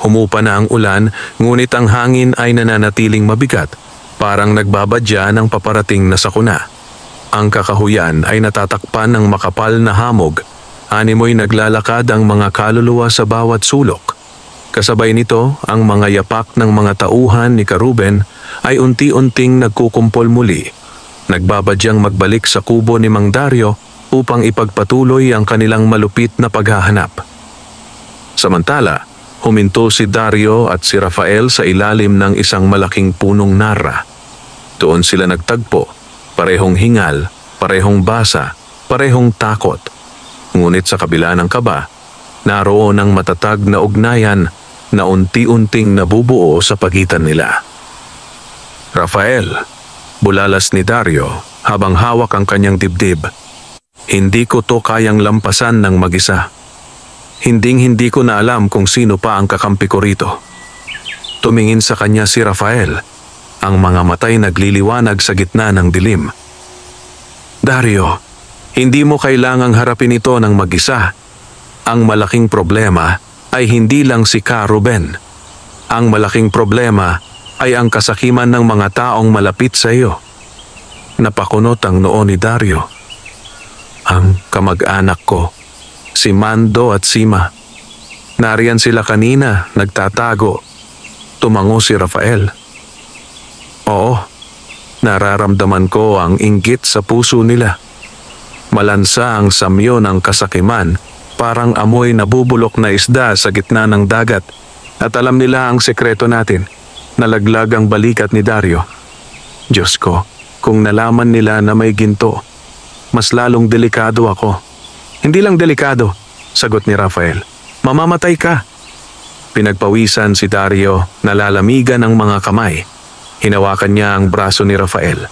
Humupa na ang ulan, ngunit ang hangin ay nananatiling mabigat, parang nagbabadya ng paparating na sakuna. Ang kakahuyan ay natatakpan ng makapal na hamog. Animoy naglalakad ang mga kaluluwa sa bawat sulok. Kasabay nito, ang mga yapak ng mga tauhan ni Ka-Ruben ay unti-unting nagkukumpol muli. Nagbabadyang magbalik sa kubo ni Mang Dario upang ipagpatuloy ang kanilang malupit na paghahanap. Samantala, huminto si Dario at si Rafael sa ilalim ng isang malaking punong narra. Doon sila nagtagpo, parehong hingal, parehong basa, parehong takot. Ngunit sa kabila ng kaba, naroon ang matatag na ugnayan na unti-unting nabubuo sa pagitan nila. "Rafael," bulalas ni Dario habang hawak ang kanyang dibdib. Hindi ko to kayang lampasan ng mag-isa. Hinding-hindi ko na alam kung sino pa ang kakampi ko rito. Tumingin sa kanya si Rafael, ang mga matay nagliliwanag sa gitna ng dilim. Dario, hindi mo kailangang harapin ito ng mag-isa. Ang malaking problema ay hindi lang si Ka Ruben. Ang malaking problema ay ang kasakiman ng mga taong malapit sa iyo. Napakunot ang noo ni Dario. Ang kamag-anak ko, si Mando at Sima. Nariyan sila kanina, nagtatago. Tumango si Rafael. Oo, nararamdaman ko ang inggit sa puso nila. Malansa ang samyo ng kasakiman, parang amoy nabubulok na isda sa gitna ng dagat. At alam nila ang sekreto natin. Nalaglag ang balikat ni Dario. Diyos ko, kung nalaman nila na may ginto, mas lalong delikado ako. Hindi lang delikado, sagot ni Rafael. Mamamatay ka. Pinagpawisan si Dario, nalalamigan ang mga kamay. Hinawakan niya ang braso ni Rafael.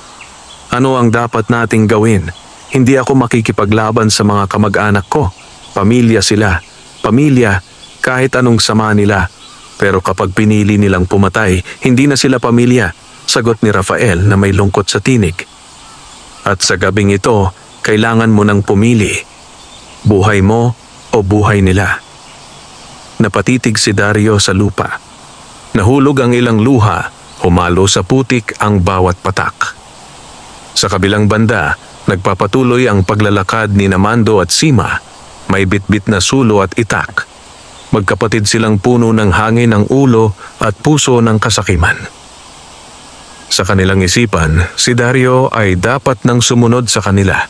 Ano ang dapat nating gawin? Hindi ako makikipaglaban sa mga kamag-anak ko. Pamilya sila. Pamilya, kahit anong sama nila. Pero kapag pinili nilang pumatay, hindi na sila pamilya, sagot ni Rafael na may lungkot sa tinig. At sa gabing ito, kailangan mo nang pumili. Buhay mo o buhay nila. Napatitig si Dario sa lupa. Nahulog ang ilang luha, humalo sa putik ang bawat patak. Sa kabilang banda, nagpapatuloy ang paglalakad ni Mando at Sima. May bitbit na sulo at itak. Magkapatid silang puno ng hangin ng ulo at puso ng kasakiman. Sa kanilang isipan, si Dario ay dapat nang sumunod sa kanila.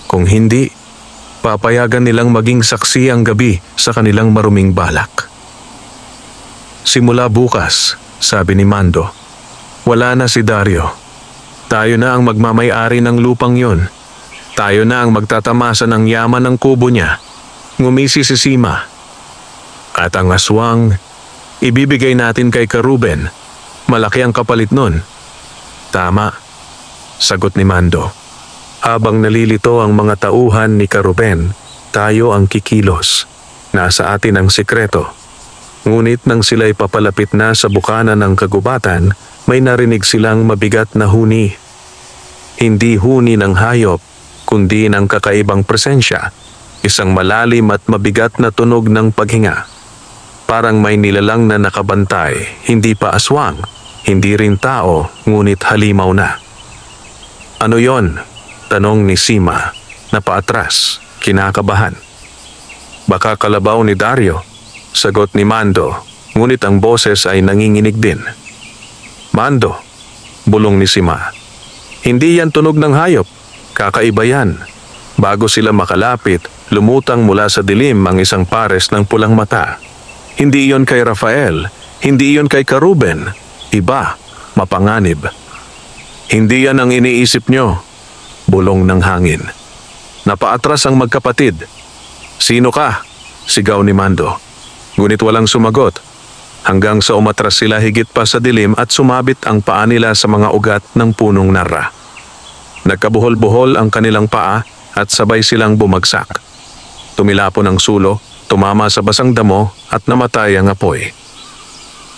Kung hindi, papayagan nilang maging saksi ang gabi sa kanilang maruming balak. Simula bukas, sabi ni Mando, wala na si Dario. Tayo na ang magmamay-ari ng lupang yon. Tayo na ang magtatamasa ng yaman ng kubo niya. Ngumisi si Sima. At ang aswang, ibibigay natin kay Ka Ruben. Malaki ang kapalit nun. Tama, sagot ni Mando. Habang nalilito ang mga tauhan ni Ka Ruben, tayo ang kikilos. Nasa atin ang sikreto. Ngunit nang sila'y papalapit na sa bukana ng kagubatan, may narinig silang mabigat na huni. Hindi huni ng hayop, kundi ng kakaibang presensya. Isang malalim at mabigat na tunog ng paghinga. Parang may nilalang na nakabantay, hindi pa aswang, hindi rin tao, ngunit halimaw na. Ano yon? Tanong ni Sima, na paatras, kinakabahan. Baka kalabaw ni Dario, sagot ni Mando, ngunit ang boses ay nanginginig din. Mando, bulong ni Sima. Hindi yan tunog ng hayop, kakaiba yan. Bago sila makalapit, lumutang mula sa dilim ang isang pares ng pulang mata. Hindi iyon kay Rafael, hindi iyon kay Ka Ruben. Iba, mapanganib. Hindi yan ang iniisip nyo, bulong ng hangin. Napaatras ang magkapatid. Sino ka? Sigaw ni Mando. Ngunit walang sumagot. Hanggang sa umatras sila higit pa sa dilim at sumabit ang paa nila sa mga ugat ng punong narra. Nagkabuhol-buhol ang kanilang paa at sabay silang bumagsak. Tumilapon ang sulo, tumama sa basang damo at namatay ang apoy.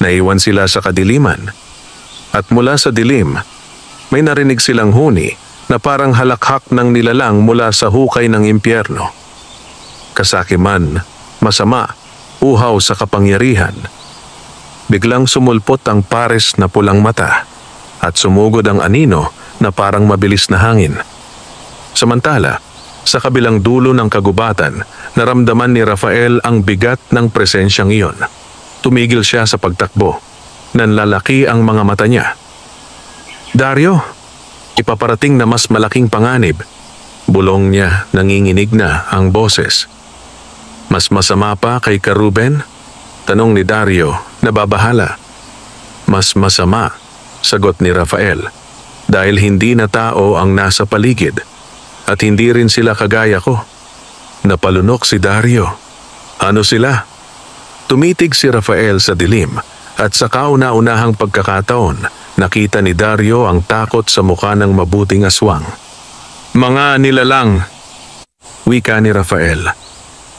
Naiwan sila sa kadiliman. At mula sa dilim, may narinig silang huni na parang halakhak ng nilalang mula sa hukay ng impyerno. Kasakiman, masama, uhaw sa kapangyarihan. Biglang sumulpot ang pares na pulang mata at sumugod ang anino na parang mabilis na hangin. Samantala, sa kabilang dulo ng kagubatan, naramdaman ni Rafael ang bigat ng presensyang iyon. Tumigil siya sa pagtakbo. Nanlalaki ang mga mata niya. Dario, ipaparating na mas malaking panganib. Bulong niya, nanginginig na ang boses. Mas masama pa kay Ka Ruben? Tanong ni Dario, nababahala. Mas masama, sagot ni Rafael, dahil hindi na tao ang nasa paligid. At hindi rin sila kagaya ko. Napalunok si Dario. Ano sila? Tumitig si Rafael sa dilim at sa kauna-unahang pagkakataon, nakita ni Dario ang takot sa mukha ng mabuting aswang. Mga nilalang, wika ni Rafael,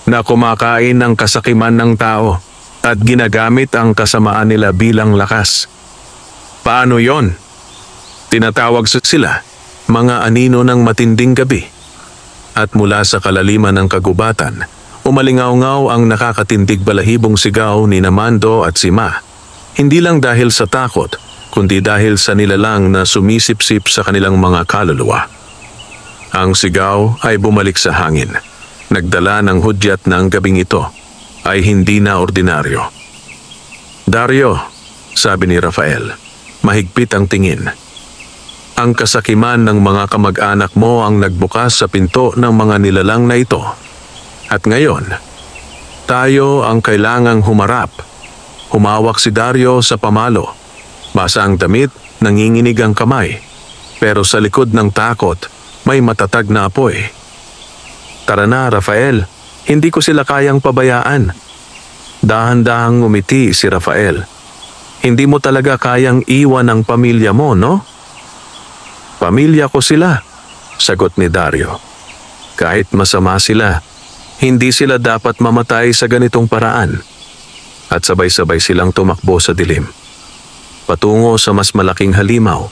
na kumakain ng kasakiman ng tao at ginagamit ang kasamaan nila bilang lakas. Paano yon? Tinatawag sila mga anino ng matinding gabi. At mula sa kalaliman ng kagubatan, umalingaw-ngaw ang nakakatindig balahibong sigaw ni Mando at si Ma. Hindi lang dahil sa takot, kundi dahil sa nilalang na sumisipsip sa kanilang mga kaluluwa. Ang sigaw ay bumalik sa hangin. Nagdala ng hudyat na ang gabing ito ay hindi na ordinaryo. Dario, sabi ni Rafael, mahigpit ang tingin. Ang kasakiman ng mga kamag-anak mo ang nagbukas sa pinto ng mga nilalang na ito. At ngayon, tayo ang kailangang humarap. Humawak si Dario sa pamalo. Basa ang damit, nanginginig ang kamay. Pero sa likod ng takot, may matatag na apoy. Tara na, Rafael. Hindi ko sila kayang pabayaan. Dahan-dahang umiti si Rafael. Hindi mo talaga kayang iwan ang pamilya mo, no? Pamilya ko sila, sagot ni Dario. Kahit masama sila, hindi sila dapat mamatay sa ganitong paraan. At sabay-sabay silang tumakbo sa dilim. Patungo sa mas malaking halimaw.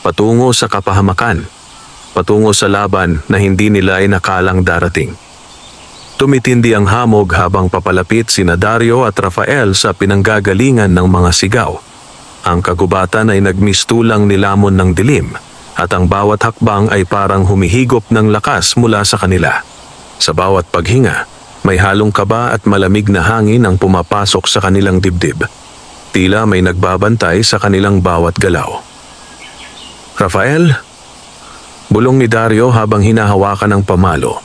Patungo sa kapahamakan. Patungo sa laban na hindi nila ay nakalang darating. Tumitindi ang hamog habang papalapit sina Dario at Rafael sa pinanggagalingan ng mga sigaw. Ang kagubatan ay nagmistulang nilamon ng dilim at ang bawat hakbang ay parang humihigop ng lakas mula sa kanila. Sa bawat paghinga, may halong kaba at malamig na hangin ang pumapasok sa kanilang dibdib. Tila may nagbabantay sa kanilang bawat galaw. Rafael, bulong ni Dario habang hinahawakan ng pamalo.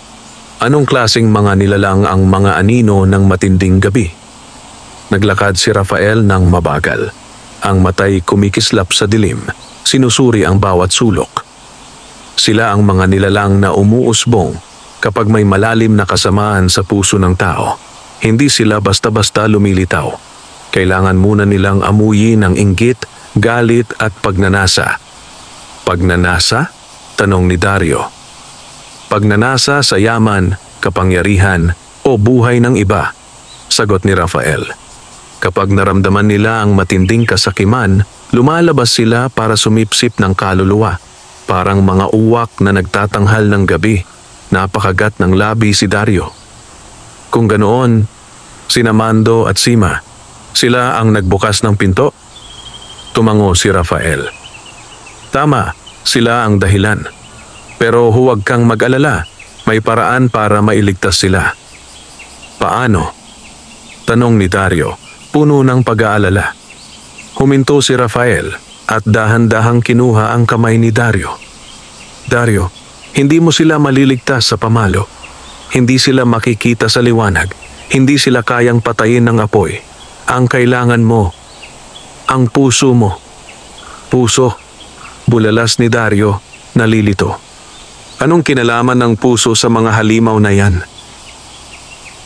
Anong klaseng mga nilalang ang mga anino ng matinding gabi? Naglakad si Rafael ng mabagal. Ang matay kumikislap sa dilim. Sinusuri ang bawat sulok. Sila ang mga nilalang na umuusbong kapag may malalim na kasamaan sa puso ng tao. Hindi sila basta-basta lumilitaw. Kailangan muna nilang amuyin ang inggit, galit at pagnanasa. Pagnanasa? Tanong ni Dario. Pagnanasa sa yaman, kapangyarihan o buhay ng iba, sagot ni Rafael. Kapag naramdaman nila ang matinding kasakiman, lumalabas sila para sumipsip ng kaluluwa. Parang mga uwak na nagtatanghal ng gabi. Napakagat ng labi si Dario. Kung ganoon, sina Mando at Sima, sila ang nagbukas ng pinto? Tumango si Rafael. Tama, sila ang dahilan. Pero huwag kang mag-alala, may paraan para mailigtas sila. Paano? Tanong ni Dario, puno ng pag-aalala. Huminto si Rafael at dahan-dahang kinuha ang kamay ni Dario. Dario, hindi mo sila maliligtas sa pamalo. Hindi sila makikita sa liwanag. Hindi sila kayang patayin ng apoy. Ang kailangan mo, ang puso mo. Puso, bulalas ni Dario, nalilito. Anong kinalaman ng puso sa mga halimaw na yan?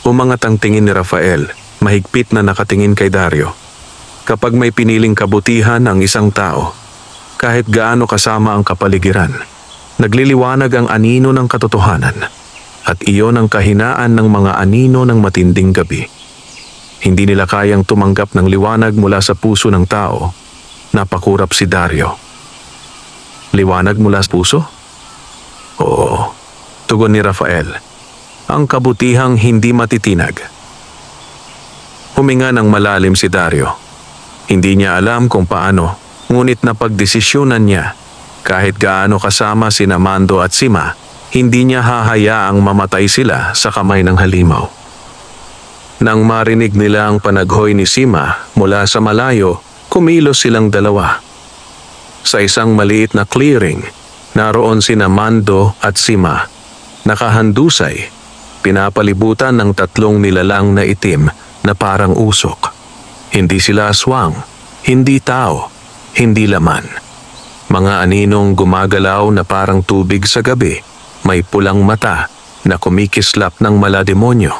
Umangat ang tingin ni Rafael, mahigpit na nakatingin kay Dario. Kapag may piniling kabutihan ang isang tao, kahit gaano kasama ang kapaligiran, nagliliwanag ang anino ng katotohanan at iyon ang kahinaan ng mga anino ng matinding gabi. Hindi nila kayang tumanggap ng liwanag mula sa puso ng tao. Napakurap si Dario. Liwanag mula sa puso? Oo, tugon ni Rafael. Ang kabutihang hindi matitinag. Huminga ng malalim si Dario. Hindi niya alam kung paano, ngunit napagdesisyonan niya. Kahit gaano kasama sina Mando at Sima, hindi niya hahayaang mamatay sila sa kamay ng halimaw. Nang marinig nila ang panaghoy ni Sima mula sa malayo, kumilos silang dalawa. Sa isang maliit na clearing, naroon sina Mando at Sima. Nakahandusay, pinapalibutan ng tatlong nilalang na itim na parang usok. Hindi sila aswang, hindi tao, hindi laman. Mga aninong gumagalaw na parang tubig sa gabi, may pulang mata na kumikislap ng malademonyo.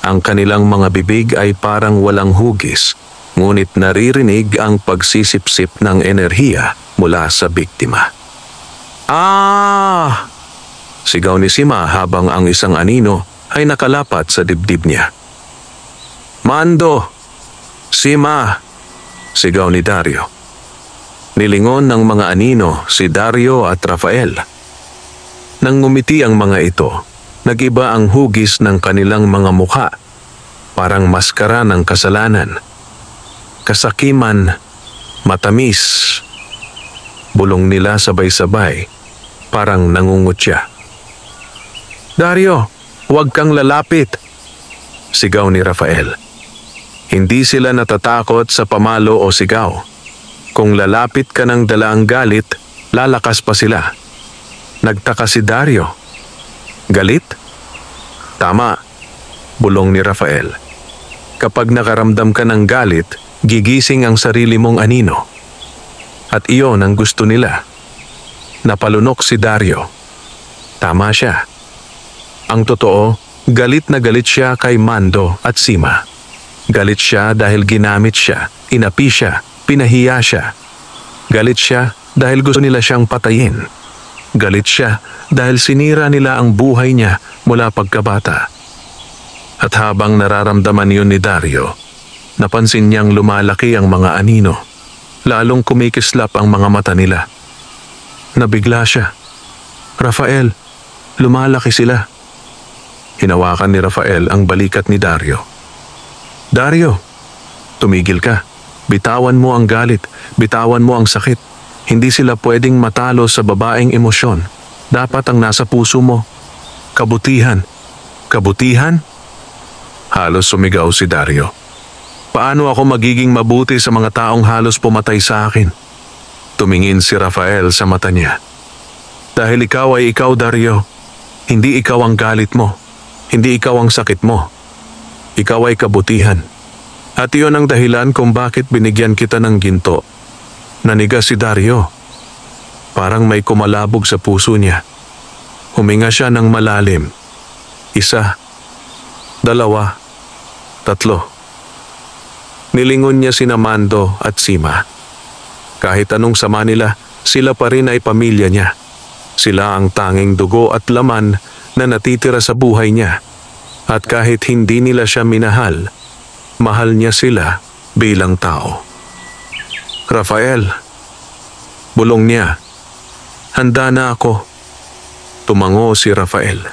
Ang kanilang mga bibig ay parang walang hugis, ngunit naririnig ang pagsisipsip ng enerhiya mula sa biktima. Sigaw ni Sima habang ang isang anino ay nakalapat sa dibdib niya. Mando! Sima! Sigaw ni Dario. Nilingon ng mga anino si Dario at Rafael. Nang ngumiti ang mga ito, nag-iba ang hugis ng kanilang mga mukha, parang maskara ng kasalanan. Kasakiman, matamis. Bulong nila sabay-sabay, parang nangungutya. Dario, huwag kang lalapit! Sigaw ni Rafael. Hindi sila natatakot sa pamalo o sigaw. Kung lalapit ka ng dalaang galit, lalakas pa sila. Nagtaka si Dario. Galit? Tama, bulong ni Rafael. Kapag nakaramdam ka ng galit, gigising ang sarili mong anino. At iyon ang gusto nila. Napalunok si Dario. Tama siya. Ang totoo, galit na galit siya kay Mando at Sima. Galit siya dahil ginamit siya, inapi siya, pinahiya siya. Galit siya dahil gusto nila siyang patayin. Galit siya dahil sinira nila ang buhay niya mula pagkabata. At habang nararamdaman yun ni Dario, napansin niyang lumalaki ang mga anino. Lalong kumikislap ang mga mata nila. Nabigla siya. Rafael, lumalaki sila. Hinawakan ni Rafael ang balikat ni Dario. Dario, tumigil ka. Bitawan mo ang galit. Bitawan mo ang sakit. Hindi sila pwedeng matalo sa babaeng emosyon. Dapat ang nasa puso mo. Kabutihan. Kabutihan? Halos sumigaw si Dario. Paano ako magiging mabuti sa mga taong halos pumatay sa akin? Tumingin si Rafael sa mata niya. Dahil ikaw ay ikaw, Dario. Hindi ikaw ang galit mo. Hindi ikaw ang sakit mo. Ikaw ay kabutihan. At iyon ang dahilan kung bakit binigyan kita ng ginto. Nanigas si Dario. Parang may kumalabog sa puso niya. Huminga siya ng malalim. 1, 2, 3. Nilingon niya sina Mando at Sima. Kahit anong sama nila, sila pa rin ay pamilya niya. Sila ang tanging dugo at laman na natitira sa buhay niya. At kahit hindi nila siya minahal, mahal niya sila bilang tao. Rafael, bulong niya. Handa na ako. Tumango si Rafael.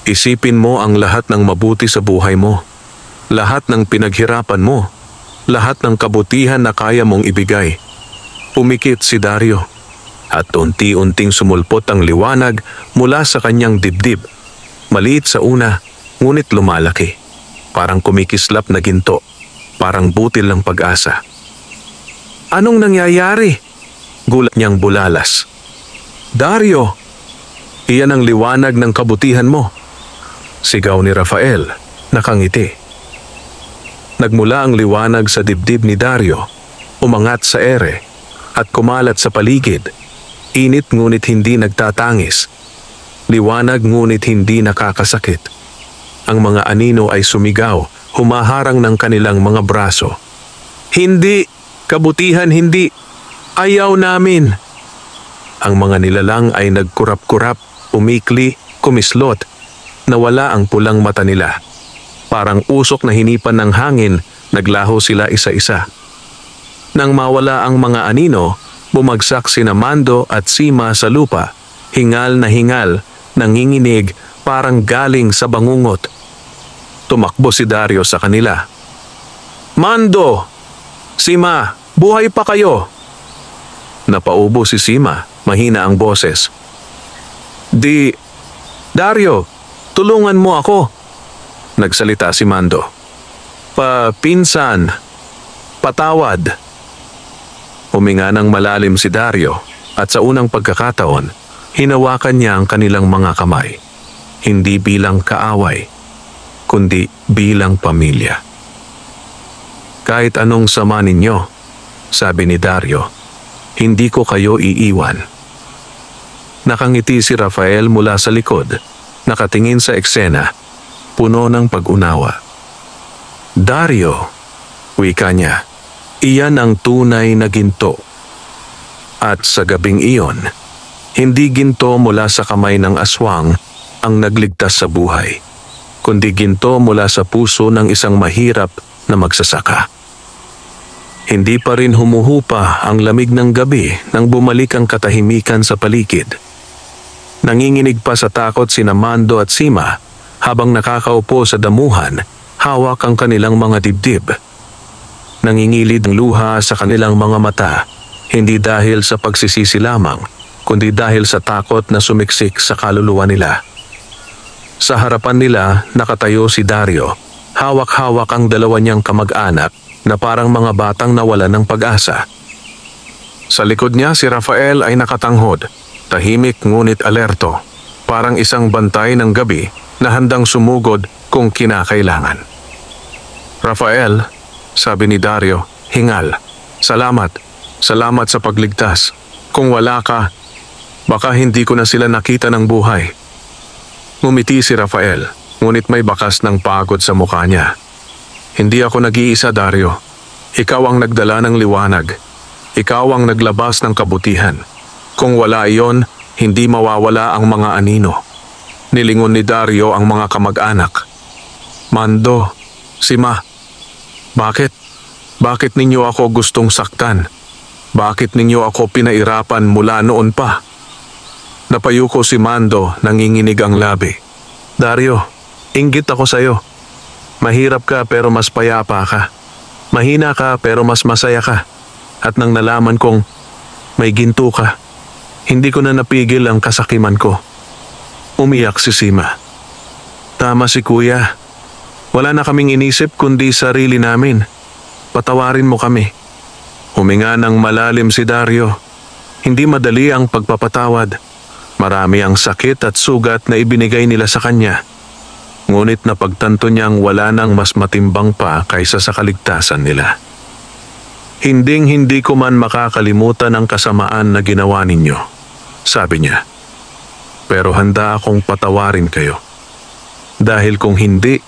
Isipin mo ang lahat ng mabuti sa buhay mo. Lahat ng pinaghirapan mo. Lahat ng kabutihan na kaya mong ibigay. Pumikit si Dario. At unti-unting sumulpot ang liwanag mula sa kanyang dibdib. Maliit sa una, ngunit lumalaki. Parang kumikislap na ginto. Parang butil ng pag-asa. Anong nangyayari? Gulat niyang bulalas. Dario, iyan ang liwanag ng kabutihan mo. Sigaw ni Rafael, nakangiti. Nagmula ang liwanag sa dibdib ni Dario, umangat sa ere, at kumalat sa paligid. Init ngunit hindi nagtatangis. Liwanag ngunit hindi nakakasakit. Ang mga anino ay sumigaw, humaharang ng kanilang mga braso. Hindi! Kabutihan hindi! Ayaw namin! Ang mga nilalang ay nagkurap-kurap, umikli, kumislot. Nawala ang pulang mata nila. Parang usok na hinipan ng hangin, naglaho sila isa-isa. Nang mawala ang mga anino, bumagsak sina Mando at Sima sa lupa, hingal na hingal, nanginginig, parang galing sa bangungot. Tumakbo si Dario sa kanila. Mando! Sima, buhay pa kayo! Napaubo si Sima, mahina ang boses. Dario, tulungan mo ako! Nagsalita si Mando. Pinsan, patawad. Huminga ng malalim si Dario at sa unang pagkakataon, hinawakan niya ang kanilang mga kamay. Hindi bilang kaaway, kundi bilang pamilya. Kahit anong sama ninyo, sabi ni Dario, hindi ko kayo iiwan. Nakangiti si Rafael mula sa likod, nakatingin sa eksena, puno ng pag-unawa. Dario, wika niya, iyan ang tunay na ginto. At sa gabing iyon, Hindi ginto mula sa kamay ng aswang ang nagligtas sa buhay, kundi ginto mula sa puso ng isang mahirap na magsasaka. Hindi pa rin humuhupa ang lamig ng gabi nang bumalik ang katahimikan sa paligid. Nanginginig pa sa takot sina Mando at Sima habang nakakaupo sa damuhan, hawak ang kanilang mga dibdib. Nangingilid ang luha sa kanilang mga mata, hindi dahil sa pagsisisi lamang, kundi dahil sa takot na sumiksik sa kaluluwa nila. Sa harapan nila nakatayo si Dario, hawak-hawak ang dalawa niyang kamag-anak na parang mga batang nawalan ng pag-asa. Sa likod niya si Rafael ay nakatanghod, tahimik ngunit alerto, parang isang bantay ng gabi na handang sumugod kung kinakailangan. "Rafael," sabi ni Dario, hingal, "salamat. Salamat sa pagligtas. Kung wala ka, baka hindi ko na sila nakita ng buhay." Ngumiti si Rafael, ngunit may bakas ng pagod sa mukha niya. "Hindi ako nag-iisa, Dario. Ikaw ang nagdala ng liwanag. Ikaw ang naglabas ng kabutihan. Kung wala iyon, hindi mawawala ang mga anino." Nilingon ni Dario ang mga kamag-anak. "Mando, Sima, bakit? Bakit ninyo ako gustong saktan? Bakit ninyo ako pinairapan mula noon pa?" Napayuko si Mando, nanginginig ang labi. "Dario, inggit ako sa'yo. Mahirap ka pero mas payapa ka. Mahina ka pero mas masaya ka. At nang nalaman kong may ginto ka, hindi ko na napigil ang kasakiman ko." Umiyak si Sima. "Tama si Kuya. Wala na kaming inisip kundi sarili namin. Patawarin mo kami." Huminga ng malalim si Dario. Hindi madali ang pagpapatawad. Marami ang sakit at sugat na ibinigay nila sa kanya. Ngunit napagtanto niyang wala nang mas matimbang pa kaysa sa kaligtasan nila. "Hinding-hindi ko man makakalimutan ang kasamaan na ginawa ninyo," sabi niya. "Pero handa akong patawarin kayo. Dahil kung hindi,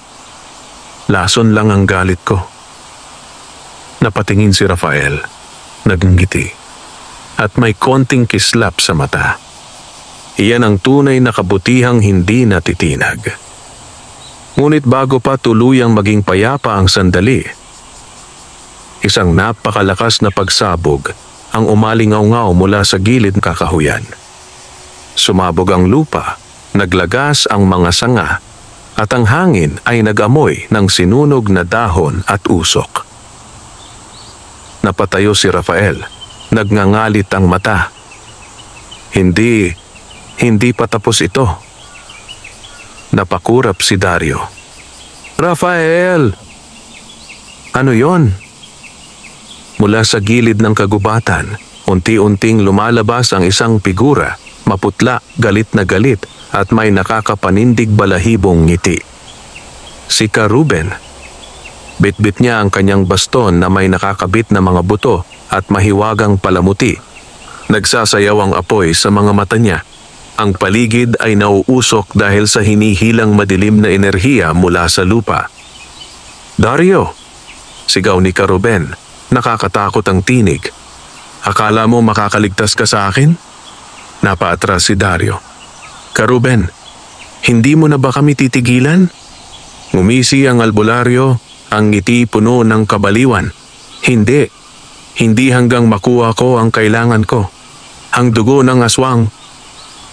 lason lang ang galit ko." Napatingin si Rafael, nagngiti, at may konting kislap sa mata. Iyan ang tunay na kabutihang hindi natitinag. Ngunit bago pa tuluyang maging payapa ang sandali, isang napakalakas na pagsabog ang umalingaw-ngaw mula sa gilid ng kakahuyan. Sumabog ang lupa, naglagas ang mga sanga, at ang hangin ay nag-amoy ng sinunog na dahon at usok. Napatayo si Rafael, nagngangalit ang mata. Hindi pa tapos ito. Napakurap si Dario. "Rafael!" "Ano yon?" Mula sa gilid ng kagubatan, unti-unting lumalabas ang isang figura, maputla, galit na galit, at may nakakapanindig balahibong ngiti. Si Ka-Ruben. Bitbit niya ang kanyang baston na may nakakabit na mga buto at mahiwagang palamuti. Nagsasayaw ang apoy sa mga mata niya. Ang paligid ay nauusok dahil sa hinihilang madilim na enerhiya mula sa lupa. "Dario!" sigaw ni Ka-Ruben. Nakakatakot ang tinig. "Akala mo makakaligtas ka sa akin?" Napaatras si Dario. "Ka-Ruben, hindi mo na ba kami titigilan?" Ngumisi ang albularyo, ang ngiti puno ng kabaliwan. Hindi hanggang makuha ko ang kailangan ko. Ang dugo ng aswang."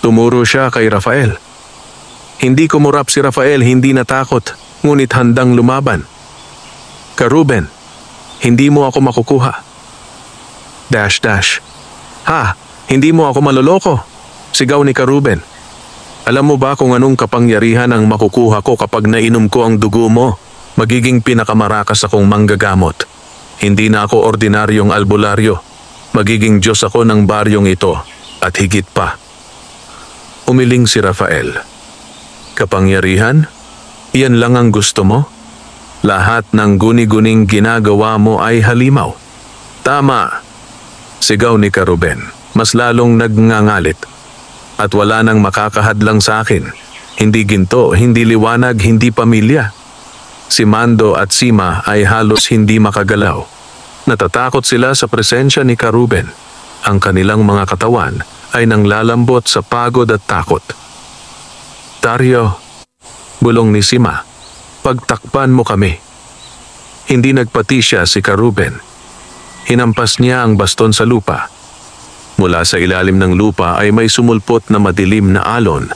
Tumuro siya kay Rafael. Hindi kumurap si Rafael, hindi natakot, ngunit handang lumaban. "Ka-Ruben, hindi mo ako makukuha." "Ha? Hindi mo ako maloloko?" sigaw ni Ka-Ruben. "Alam mo ba kung anong kapangyarihan ang makukuha ko kapag nainom ko ang dugo mo? Magiging pinakamarakas akong manggagamot. Hindi na ako ordinaryong albularyo. Magiging Diyos ako ng baryong ito, at higit pa." Umiling si Rafael. "Kapangyarihan? Iyan lang ang gusto mo? Lahat ng guni-guning ginagawa mo ay halimaw." "Tama!" sigaw ni Ka-Ruben, mas lalong nagngangalit. "At wala nang makakahadlang sa akin. Hindi ginto, hindi liwanag, hindi pamilya." Si Mando at Sima ay halos hindi makagalaw. Natatakot sila sa presensya ni Ka-Ruben. Ang kanilang mga katawan ay nanglalambot sa pagod at takot. Dario, bulong ni Sima, pagtakpan mo kami. Hindi nagpati siya si Ka-Ruben. Hinampas niya ang baston sa lupa. Mula sa ilalim ng lupa ay may sumulpot na madilim na alon,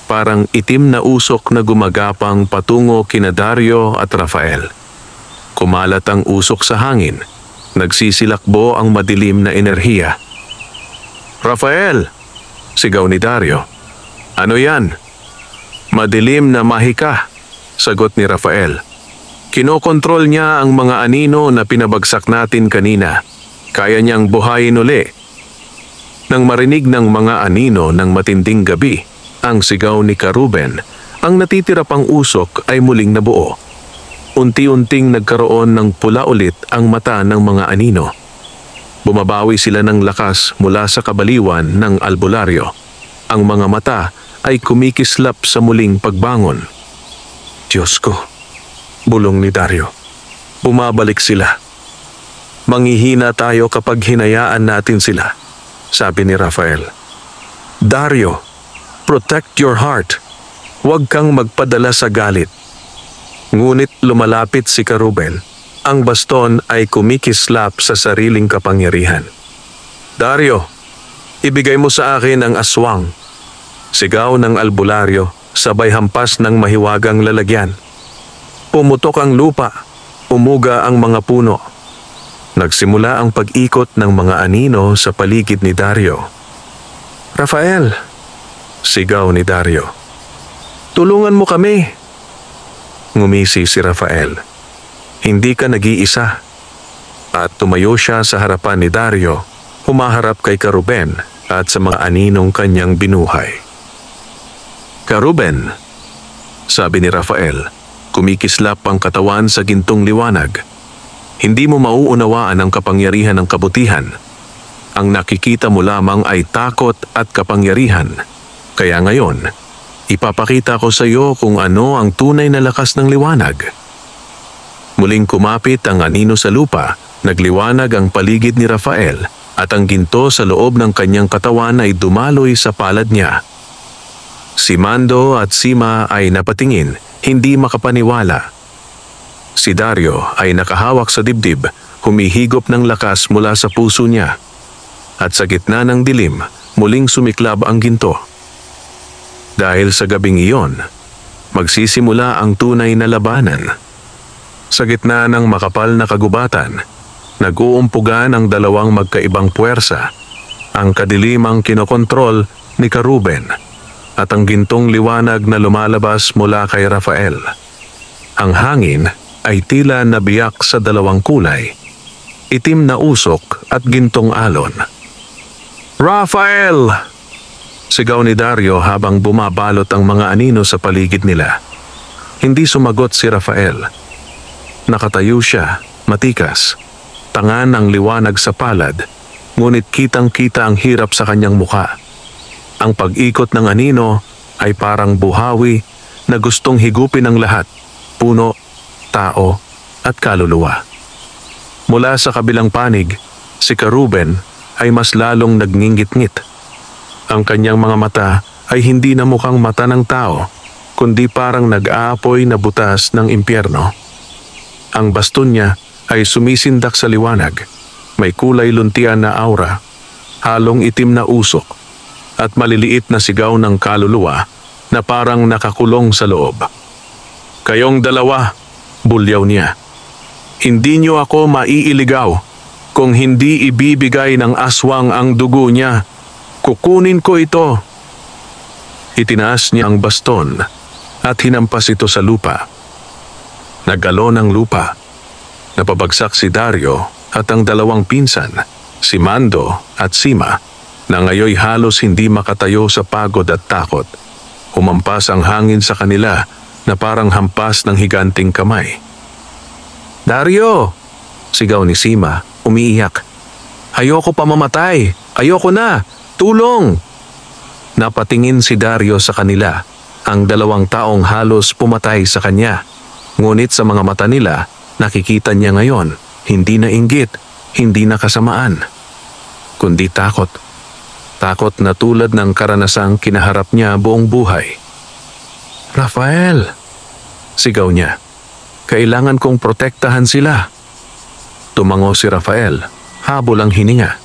parang itim na usok na gumagapang patungo kina Dario at Rafael. Kumalat ang usok sa hangin, nagsisilakbo ang madilim na enerhiya. Rafael! Sigaw ni Dario. Ano yan? Madilim na mahika, sagot ni Rafael. Kinokontrol niya ang mga anino na pinabagsak natin kanina. Kaya niyang buhayin uli. Nang marinig ng mga anino ng matinding gabi, ang sigaw ni Ka-Ruben, ang natitira pang usok ay muling nabuo. Unti-unting nagkaroon ng pula ulit ang mata ng mga anino. Bumabawi sila ng lakas mula sa kabaliwan ng albularyo. Ang mga mata ay kumikislap sa muling pagbangon. Diyos ko, bulong ni Dario. Bumabalik sila. Manghihina tayo kapag hinayaan natin sila, sabi ni Rafael. Dario, protect your heart. Huwag kang magpadala sa galit. Ngunit lumalapit si Ka-Ruben. Ang baston ay kumikislap sa sariling kapangyarihan. Dario, ibigay mo sa akin ang aswang. Sigaw ng albularyo, sabay hampas ng mahiwagang lalagyan. Pumutok ang lupa, umuga ang mga puno. Nagsimula ang pag-ikot ng mga anino sa paligid ni Dario. Rafael, sigaw ni Dario. Tulungan mo kami. Ngumisi si Rafael. Hindi ka nag-iisa. At tumayo siya sa harapan ni Dario, humaharap kay Ka-Ruben at sa mga aninong kanyang binuhay. Ka-Ruben, sabi ni Rafael, kumikislap ang katawan sa gintong liwanag. Hindi mo mauunawaan ang kapangyarihan ng kabutihan. Ang nakikita mo lamang ay takot at kapangyarihan. Kaya ngayon, ipapakita ko sa iyo kung ano ang tunay na lakas ng liwanag. Muling kumapit ang anino sa lupa, nagliwanag ang paligid ni Rafael at ang ginto sa loob ng kanyang katawan ay dumaloy sa palad niya. Si Mando at Sima ay napatingin, hindi makapaniwala. Si Dario ay nakahawak sa dibdib, humihigop ng lakas mula sa puso niya. At sa gitna ng dilim, muling sumiklab ang ginto. Dahil sa gabing iyon, magsisimula ang tunay na labanan. Sa gitna ng makapal na kagubatan, nag-uumpugan ang dalawang magkaibang puwersa, ang kadilimang kinokontrol ni Ka-Ruben at ang gintong liwanag na lumalabas mula kay Rafael. Ang hangin ay tila nabiyak sa dalawang kulay, itim na usok at gintong alon. Rafael! Sigaw ni Dario habang bumabalot ang mga anino sa paligid nila. Hindi sumagot si Rafael. Nakatayo siya, matikas. Tangan ang liwanag sa palad, ngunit kitang-kita ang hirap sa kanyang muka. Ang pag-ikot ng anino ay parang buhawi na gustong higupin ang lahat, puno, tao at kaluluwa. Mula sa kabilang panig, si Ka-Ruben ay mas lalong nagngingit-ngit. Ang kanyang mga mata ay hindi na mukhang mata ng tao, kundi parang nag-aapoy na butas ng impyerno. Ang baston niya ay sumisindak sa liwanag, may kulay luntian na aura, halong itim na usok, at maliliit na sigaw ng kaluluwa na parang nakakulong sa loob. Kayong dalawa, bulyaw niya. Hindi niyo ako maiiligaw. Kung hindi ibibigay ng aswang ang dugo niya, kukunin ko ito. Itinaas niya ang baston at hinampas ito sa lupa. Nag-alon ang lupa. Napabagsak si Dario at ang dalawang pinsan, si Mando at Sima, na ngayoy halos hindi makatayo sa pagod at takot. Humampas ang hangin sa kanila na parang hampas ng higanting kamay. Dario! Sigaw ni Sima, umiiyak. Ayoko pa mamatay! Ayoko na! Tulong! Napatingin si Dario sa kanila, ang dalawang taong halos pumatay sa kanya. Ngunit sa mga mata nila, nakikita niya ngayon, hindi na inggit, hindi na kasamaan, kundi takot. takot na tulad ng karanasang kinaharap niya buong buhay. "Rafael!" sigaw niya. "Kailangan kong protektahan sila." Tumango si Rafael, habol ang hininga.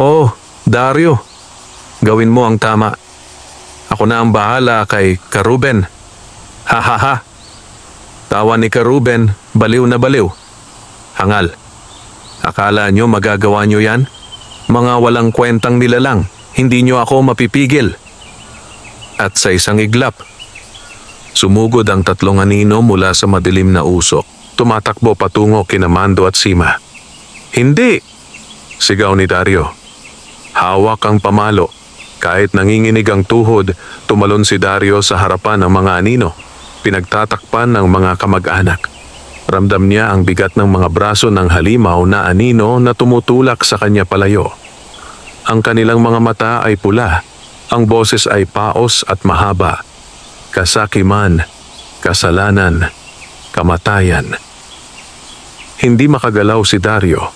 "Oh, Dario, gawin mo ang tama. Ako na ang bahala kay Ka-Ruben." "Ha ha ha!" Tawa ni Ka-Ruben, baliw na baliw. "Hangal. Akala nyo magagawa nyo yan? Mga walang kwentang nilalang, hindi nyo ako mapipigil." At sa isang iglap, sumugod ang tatlong anino mula sa madilim na usok. Tumatakbo patungo kina Mando at Sima. "Hindi!" sigaw ni Dario. Hawak ang pamalo. Kahit nanginginig ang tuhod, tumalon si Dario sa harapan ng mga anino. Pinagtatakpan ng mga kamag-anak. Ramdam niya ang bigat ng mga braso ng halimaw na anino na tumutulak sa kanya palayo. Ang kanilang mga mata ay pula, ang boses ay paos at mahaba. Kasakiman, kasalanan, kamatayan. Hindi makagalaw si Dario.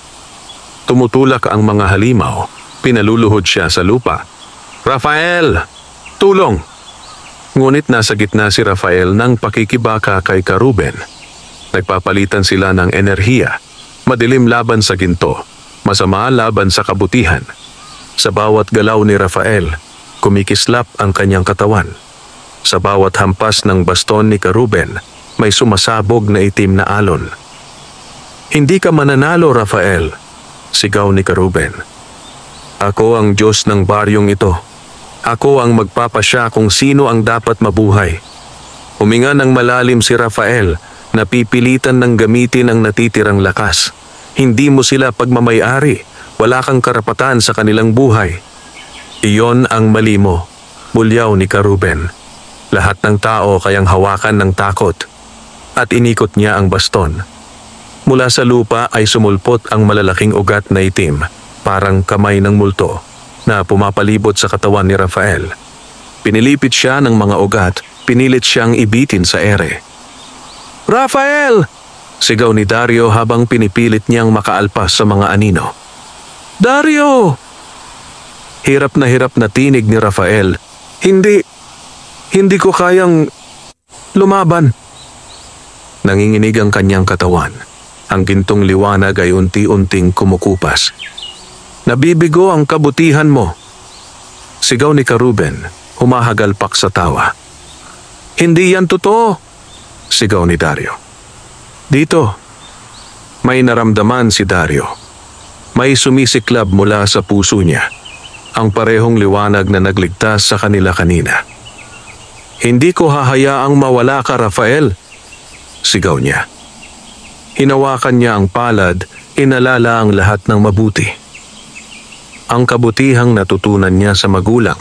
Tumutulak ang mga halimaw, pinaluluhod siya sa lupa. "Rafael! Tulong!" Ngunit nasa gitna si Rafael ng pakikibaka kay Ka-Ruben. Nagpapalitan sila ng enerhiya, madilim laban sa ginto, masama laban sa kabutihan. Sa bawat galaw ni Rafael, kumikislap ang kanyang katawan. Sa bawat hampas ng baston ni Ka-Ruben, may sumasabog na itim na alon. "Hindi ka mananalo, Rafael," sigaw ni Ka-Ruben. "Ako ang Diyos ng baryong ito. Ako ang magpapasya kung sino ang dapat mabuhay." Huminga ng malalim si Rafael, napipilitan ng gamitin ang natitirang lakas. "Hindi mo sila pagmamay-ari. Wala kang karapatan sa kanilang buhay." "Iyon ang mali mo," bulyaw ni Ka-Ruben. Lahat ng tao kayang hawakan ng takot. At inikot niya ang baston. Mula sa lupa ay sumulpot ang malalaking ugat na itim, parang kamay ng multo, na pumapalibot sa katawan ni Rafael. Pinilipit siya ng mga ugat, pinilit siyang ibitin sa ere. "Rafael!" sigaw ni Dario habang pinipilit niyang makaalpas sa mga anino. "Dario!" Hirap na tinig ni Rafael. Hindi ko kayang lumaban." Nanginginig ang kanyang katawan. Ang gintong liwanag ay unti-unting kumukupas. "Nabibigo ang kabutihan mo," sigaw ni Ka-Ruben, humahagalpak sa tawa. "Hindi yan totoo," sigaw ni Dario. Dito, may naramdaman si Dario. May sumisiklab mula sa puso niya, ang parehong liwanag na nagligtas sa kanila kanina. "Hindi ko hahayaang mawala ka, Rafael," sigaw niya. Hinawakan niya ang palad, inalala ang lahat ng mabuti. Ang kabutihang natutunan niya sa magulang.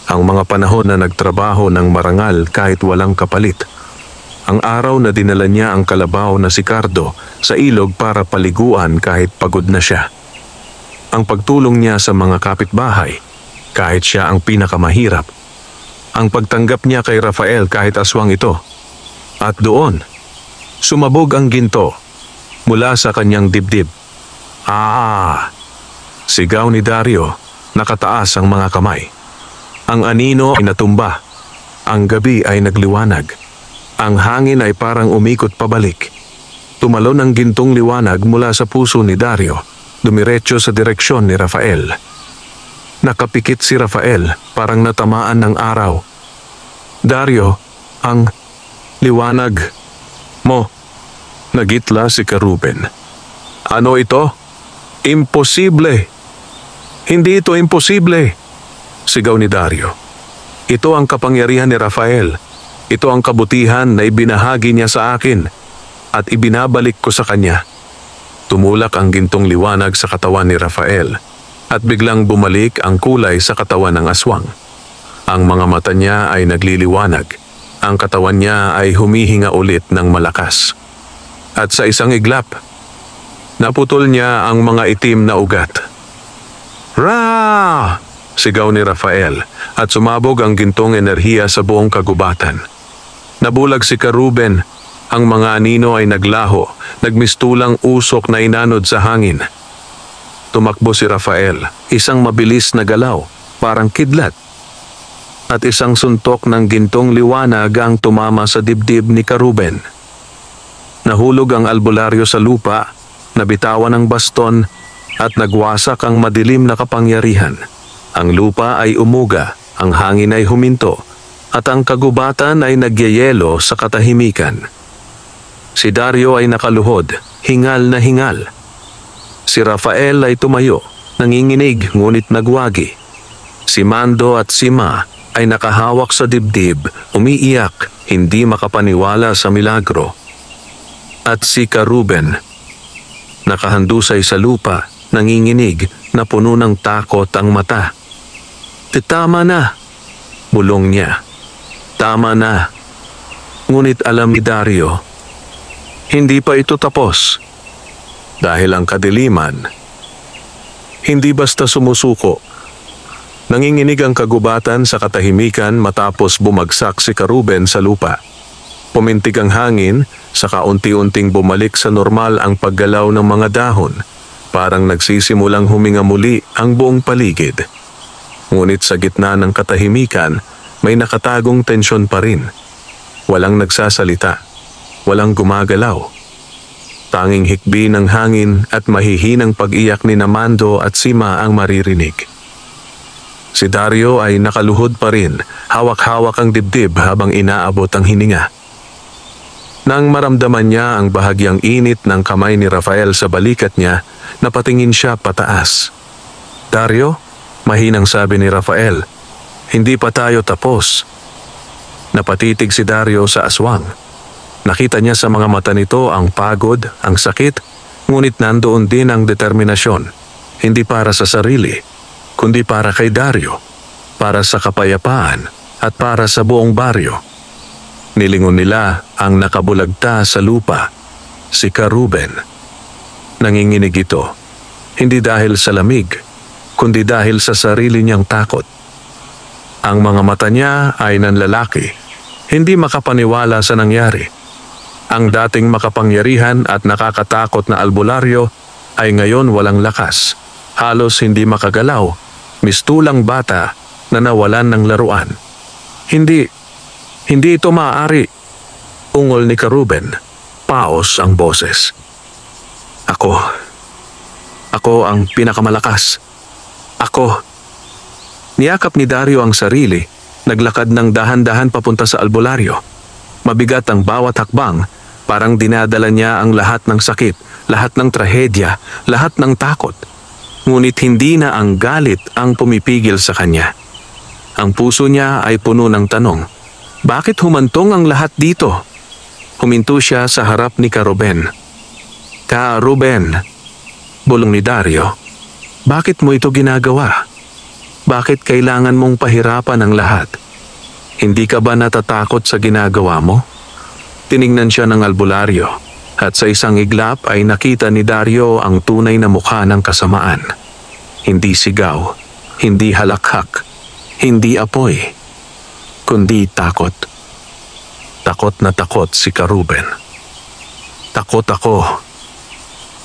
Ang mga panahon na nagtrabaho ng marangal kahit walang kapalit. Ang araw na dinala niya ang kalabaw na si Cardo sa ilog para paliguan kahit pagod na siya. Ang pagtulong niya sa mga kapitbahay kahit siya ang pinakamahirap. Ang pagtanggap niya kay Rafael kahit aswang ito. At doon, sumabog ang ginto mula sa kanyang dibdib. "Ah!" sigaw ni Dario, nakataas ang mga kamay. Ang anino ay natumba. Ang gabi ay nagliwanag. Ang hangin ay parang umikot pabalik. Tumalon ang gintong liwanag mula sa puso ni Dario, dumiretso sa direksyon ni Rafael. Nakapikit si Rafael, parang natamaan ng araw. "Dario, ang liwanag mo." Nagitla si Ka-Ruben. "Ano ito? Imposible!" "Hindi ito imposible," sigaw ni Dario. "Ito ang kapangyarihan ni Rafael. Ito ang kabutihan na ibinahagi niya sa akin at ibinabalik ko sa kanya." Tumulak ang gintong liwanag sa katawan ni Rafael at biglang bumalik ang kulay sa katawan ng aswang. Ang mga mata niya ay nagliliwanag. Ang katawan niya ay humihinga ulit ng malakas. At sa isang iglap, naputol niya ang mga itim na ugat. "Ra!" sigaw ni Rafael at sumabog ang gintong enerhiya sa buong kagubatan. Nabulag si Ka-Ruben. Ang mga anino ay naglaho, nagmistulang usok na inanod sa hangin. tumakbo si Rafael, isang mabilis na galaw, parang kidlat. At isang suntok ng gintong liwanag ang tumama sa dibdib ni Ka-Ruben. Nahulog ang albularyo sa lupa, nabitawan ang baston, at nagwasak ang madilim na kapangyarihan. Ang lupa ay umuga, ang hangin ay huminto, at ang kagubatan ay nagyayelo sa katahimikan. Si Dario ay nakaluhod, hingal na hingal. Si Rafael ay tumayo, nanginginig ngunit nagwagi. Si Mando at si Ma ay nakahawak sa dibdib, umiiyak, hindi makapaniwala sa milagro. At si Ka-Ruben, nakahandusay sa lupa, nanginginig na puno ng takot ang mata. Tama na, bulong niya. Tama na. Ngunit alam ni Dario, hindi pa ito tapos. Dahil ang kadiliman, hindi basta sumusuko. Nanginginig ang kagubatan sa katahimikan matapos bumagsak si Ka-Ruben sa lupa. Pumintig ang hangin, saka unti-unting bumalik sa normal ang paggalaw ng mga dahon. Parang nagsisimulang huminga muli ang buong paligid. Ngunit sa gitna ng katahimikan, may nakatagong tensyon pa rin. Walang nagsasalita, walang gumagalaw. Tanging hikbi ng hangin at mahihinang pag-iyak ni Mando at si Ma ang maririnig. Si Dario ay nakaluhod pa rin, hawak-hawak ang dibdib habang inaabot ang hininga. Nang maramdaman niya ang bahagyang init ng kamay ni Rafael sa balikat niya, napatingin siya pataas. Dario, mahinang sabi ni Rafael, hindi pa tayo tapos. Napatitig si Dario sa aswang. Nakita niya sa mga mata nito ang pagod, ang sakit, ngunit nandoon din ang determinasyon. Hindi para sa sarili, kundi para kay Dario, para sa kapayapaan at para sa buong baryo. Nilingon nila ang nakabulagta sa lupa, si Ka-Ruben. Nanginginig ito, hindi dahil sa lamig, kundi dahil sa sarili niyang takot. Ang mga mata niya ay nanlalaki, hindi makapaniwala sa nangyari. Ang dating makapangyarihan at nakakatakot na albularyo ay ngayon walang lakas, halos hindi makagalaw, mistulang bata na nawalan ng laruan. Hindi ito maaari, ungol ni Ka-Ruben. Paos ang boses. Ako ang pinakamalakas. Ako. Niyakap ni Dario ang sarili, naglakad ng dahan-dahan papunta sa albularyo. Mabigat ang bawat hakbang, parang dinadala niya ang lahat ng sakit, lahat ng trahedya, lahat ng takot. Ngunit hindi na ang galit ang pumipigil sa kanya. Ang puso niya ay puno ng tanong, bakit humantong ang lahat dito? Huminto siya sa harap ni Ka-Ruben. Ka-Ruben, bulong ni Dario, bakit mo ito ginagawa? Bakit kailangan mong pahirapan ang lahat? Hindi ka ba natatakot sa ginagawa mo? Tiningnan siya ng albularyo at sa isang iglap ay nakita ni Dario ang tunay na mukha ng kasamaan. Hindi sigaw, hindi halakhak, hindi apoy, kundi takot. Takot na takot si Ka-Ruben. Takot ako,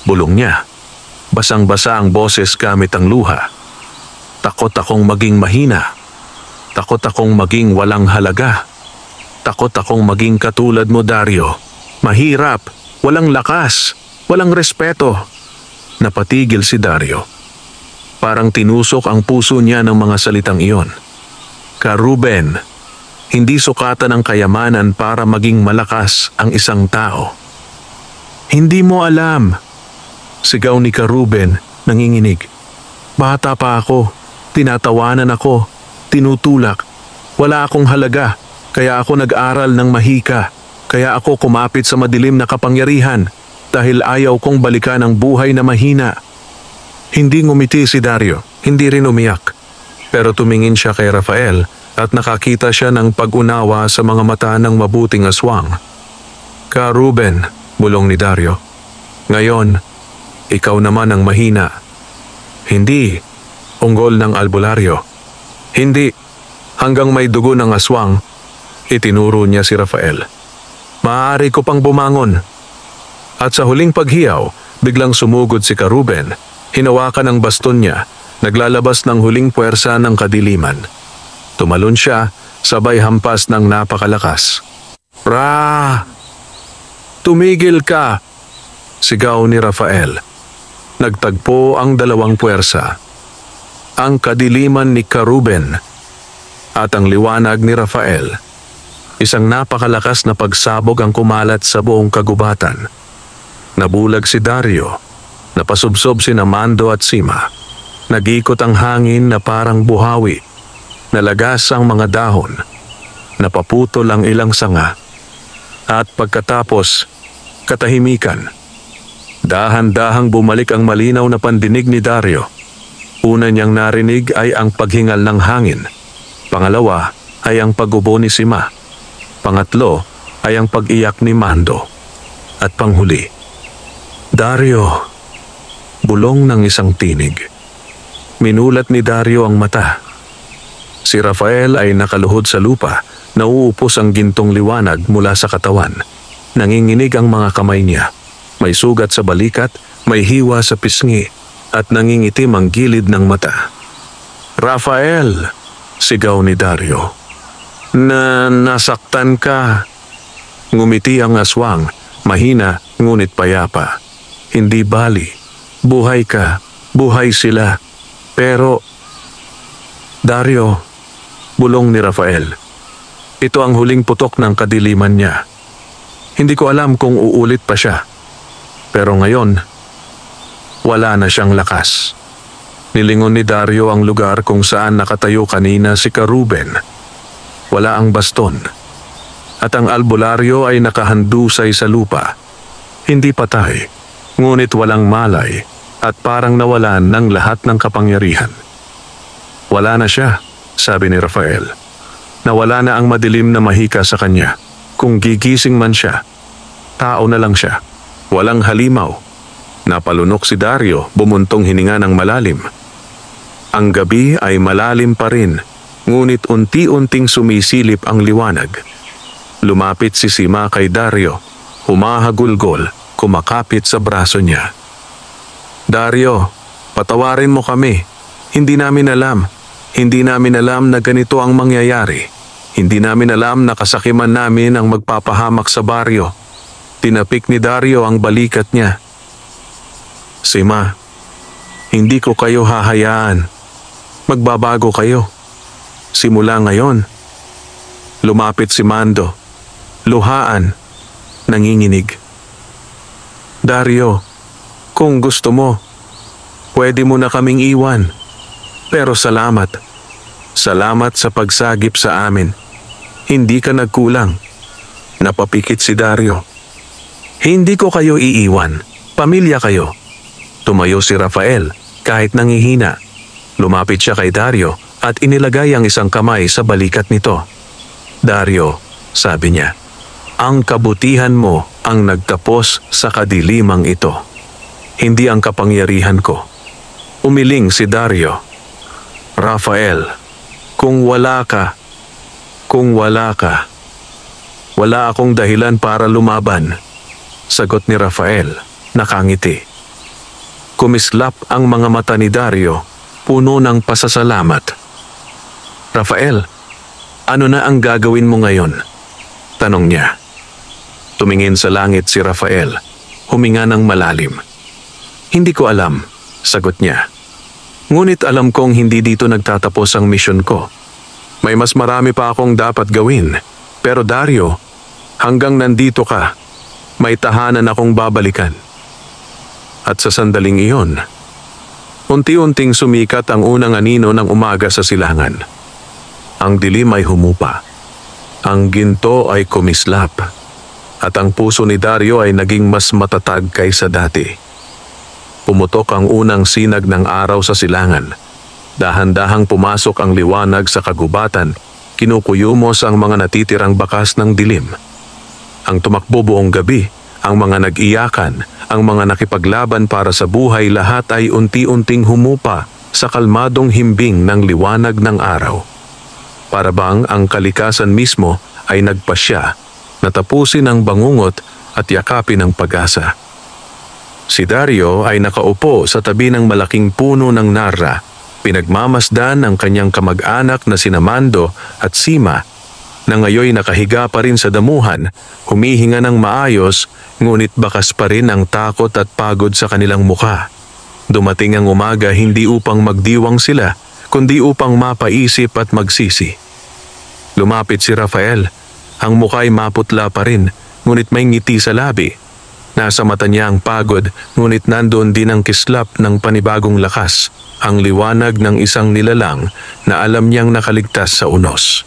bulong niya. Basang-basa ang boses gamit ang luha. Takot akong maging mahina. Takot akong maging walang halaga. Takot akong maging katulad mo, Dario. Mahirap, walang lakas, walang respeto. Napatigil si Dario. Parang tinusok ang puso niya ng mga salitang iyon. Ka-Ruben, hindi sukatan ng kayamanan para maging malakas ang isang tao. Hindi mo alam, sigaw ni Ka-Ruben, nanginginig. Bata pa ako, tinatawanan ako, tinutulak. Wala akong halaga, kaya ako nag-aral ng mahika. Kaya ako kumapit sa madilim na kapangyarihan dahil ayaw kong balikan ang buhay na mahina. Hindi ngumiti si Dario, hindi rin umiyak. Pero tumingin siya kay Rafael at nakakita siya ng pag-unawa sa mga mata ng mabuting aswang. Ka-Ruben, bulong ni Dario. Ngayon, ikaw naman ang mahina. Hindi, unggol ng albularyo. Hindi, hanggang may dugo ng aswang, itinuro niya si Rafael. Maaari ko pang bumangon. At sa huling paghiyaw, biglang sumugod si Ka-Ruben Hinawakan ang baston niya, naglalabas ng huling puwersa ng kadiliman. Tumalon siya, sabay hampas ng napakalakas. "Ra! Tumigil ka!" sigaw ni Rafael. Nagtagpo ang dalawang puwersa. Ang kadiliman ni Karuben at ang liwanag ni Rafael. Isang napakalakas na pagsabog ang kumalat sa buong kagubatan. Nabulag si Dario, napasubsob si Mando at Sima. Nag-ikot ang hangin na parang buhawi. Nalagas ang mga dahon. Napaputol ang ilang sanga. At pagkatapos, katahimikan. Dahan-dahang bumalik ang malinaw na pandinig ni Dario. Una niyang narinig ay ang paghingal ng hangin. Pangalawa ay ang pag-ubo ni Sima. Pangatlo ay ang pag-iyak ni Mando. At panghuli, Dario. Bulong ng isang tinig. Minulat ni Dario ang mata. Si Rafael ay nakaluhod sa lupa, nauupos ang gintong liwanag mula sa katawan. Nanginginig ang mga kamay niya. May sugat sa balikat, may hiwa sa pisngi, at nangingitim ang gilid ng mata. "Rafael!" sigaw ni Dario. Nasaktan ka." Ngumiti ang aswang, mahina ngunit payapa. "Hindi bali. Buhay ka. Buhay sila. Pero..." "Dario," bulong ni Rafael. Ito ang huling putok ng kadiliman niya. Hindi ko alam kung uulit pa siya. Pero ngayon, wala na siyang lakas. Nilingon ni Dario ang lugar kung saan nakatayo kanina si Karuben. Wala ang baston. At ang albularyo ay nakahandusay sa lupa. Hindi patay, ngunit walang malay at parang nawalan ng lahat ng kapangyarihan. "Wala na siya," sabi ni Rafael. "Nawala na ang madilim na mahika sa kanya. Kung gigising man siya, tao na lang siya. Walang halimaw." Napalunok si Dario, bumuntong hininga ng malalim. Ang gabi ay malalim pa rin, ngunit unti-unting sumisilip ang liwanag. Lumapit si Sima kay Dario, humahagulgol, kumakapit sa braso niya. "Dario, patawarin mo kami. Hindi namin alam. Hindi namin alam na ganito ang mangyayari. Hindi namin alam na kasakiman namin ang magpapahamak sa baryo." Tinapik ni Dario ang balikat niya. "Sima, hindi ko kayo hahayaan. Magbabago kayo. Simula ngayon." Lumapit si Mando. Luhaan, nanginginig. "Dario, kung gusto mo, pwede mo na kaming iwan. Pero salamat. Salamat sa pagsagip sa amin. Hindi ka nagkulang." Napapikit si Dario. "Hindi ko kayo iiwan. Pamilya kayo." Tumayo si Rafael kahit nangihina. Lumapit siya kay Dario at inilagay ang isang kamay sa balikat nito. "Dario," sabi niya, "ang kabutihan mo ang nagtapos sa kadilimang ito. Hindi ang kapangyarihan ko." Umiling si Dario. "Rafael, kung wala ka, wala akong dahilan para lumaban." Sagot ni Rafael, nakangiti. Kumislap ang mga mata ni Dario, puno ng pasasalamat. "Rafael, ano na ang gagawin mo ngayon?" tanong niya. Tumingin sa langit si Rafael, huminga ng malalim. "Hindi ko alam," sagot niya. "Ngunit alam kong hindi dito nagtatapos ang misyon ko. May mas marami pa akong dapat gawin. Pero Dario, hanggang nandito ka, may tahanan akong babalikan." At sa sandaling iyon, unti-unting sumikat ang unang anino ng umaga sa silangan. Ang dilim ay humupa. Ang ginto ay kumislap. At ang puso ni Dario ay naging mas matatag kaysa dati. Pumutok ang unang sinag ng araw sa silangan. Dahan-dahang pumasok ang liwanag sa kagubatan, kinukuyumos ang mga natitirang bakas ng dilim. Ang tumakbo buong gabi, ang mga nag-iyakan, ang mga nakipaglaban para sa buhay, lahat ay unti-unting humupa sa kalmadong himbing ng liwanag ng araw. Para bang ang kalikasan mismo ay nagpasya na tapusin ang bangungot at yakapin ang pag-asa. Si Dario ay nakaupo sa tabi ng malaking puno ng narra. Pinagmamasdan ang kanyang kamag-anak na sina Mando at Sima na ngayoy nakahiga pa rin sa damuhan, humihinga ng maayos, ngunit bakas pa rin ang takot at pagod sa kanilang mukha. Dumating ang umaga hindi upang magdiwang sila, kundi upang mapaisip at magsisi. Lumapit si Rafael. Ang mukha ay maputla pa rin, ngunit may ngiti sa labi. Nasa mata niya ang pagod, ngunit nandoon din ang kislap ng panibagong lakas, ang liwanag ng isang nilalang na alam niyang nakaligtas sa unos.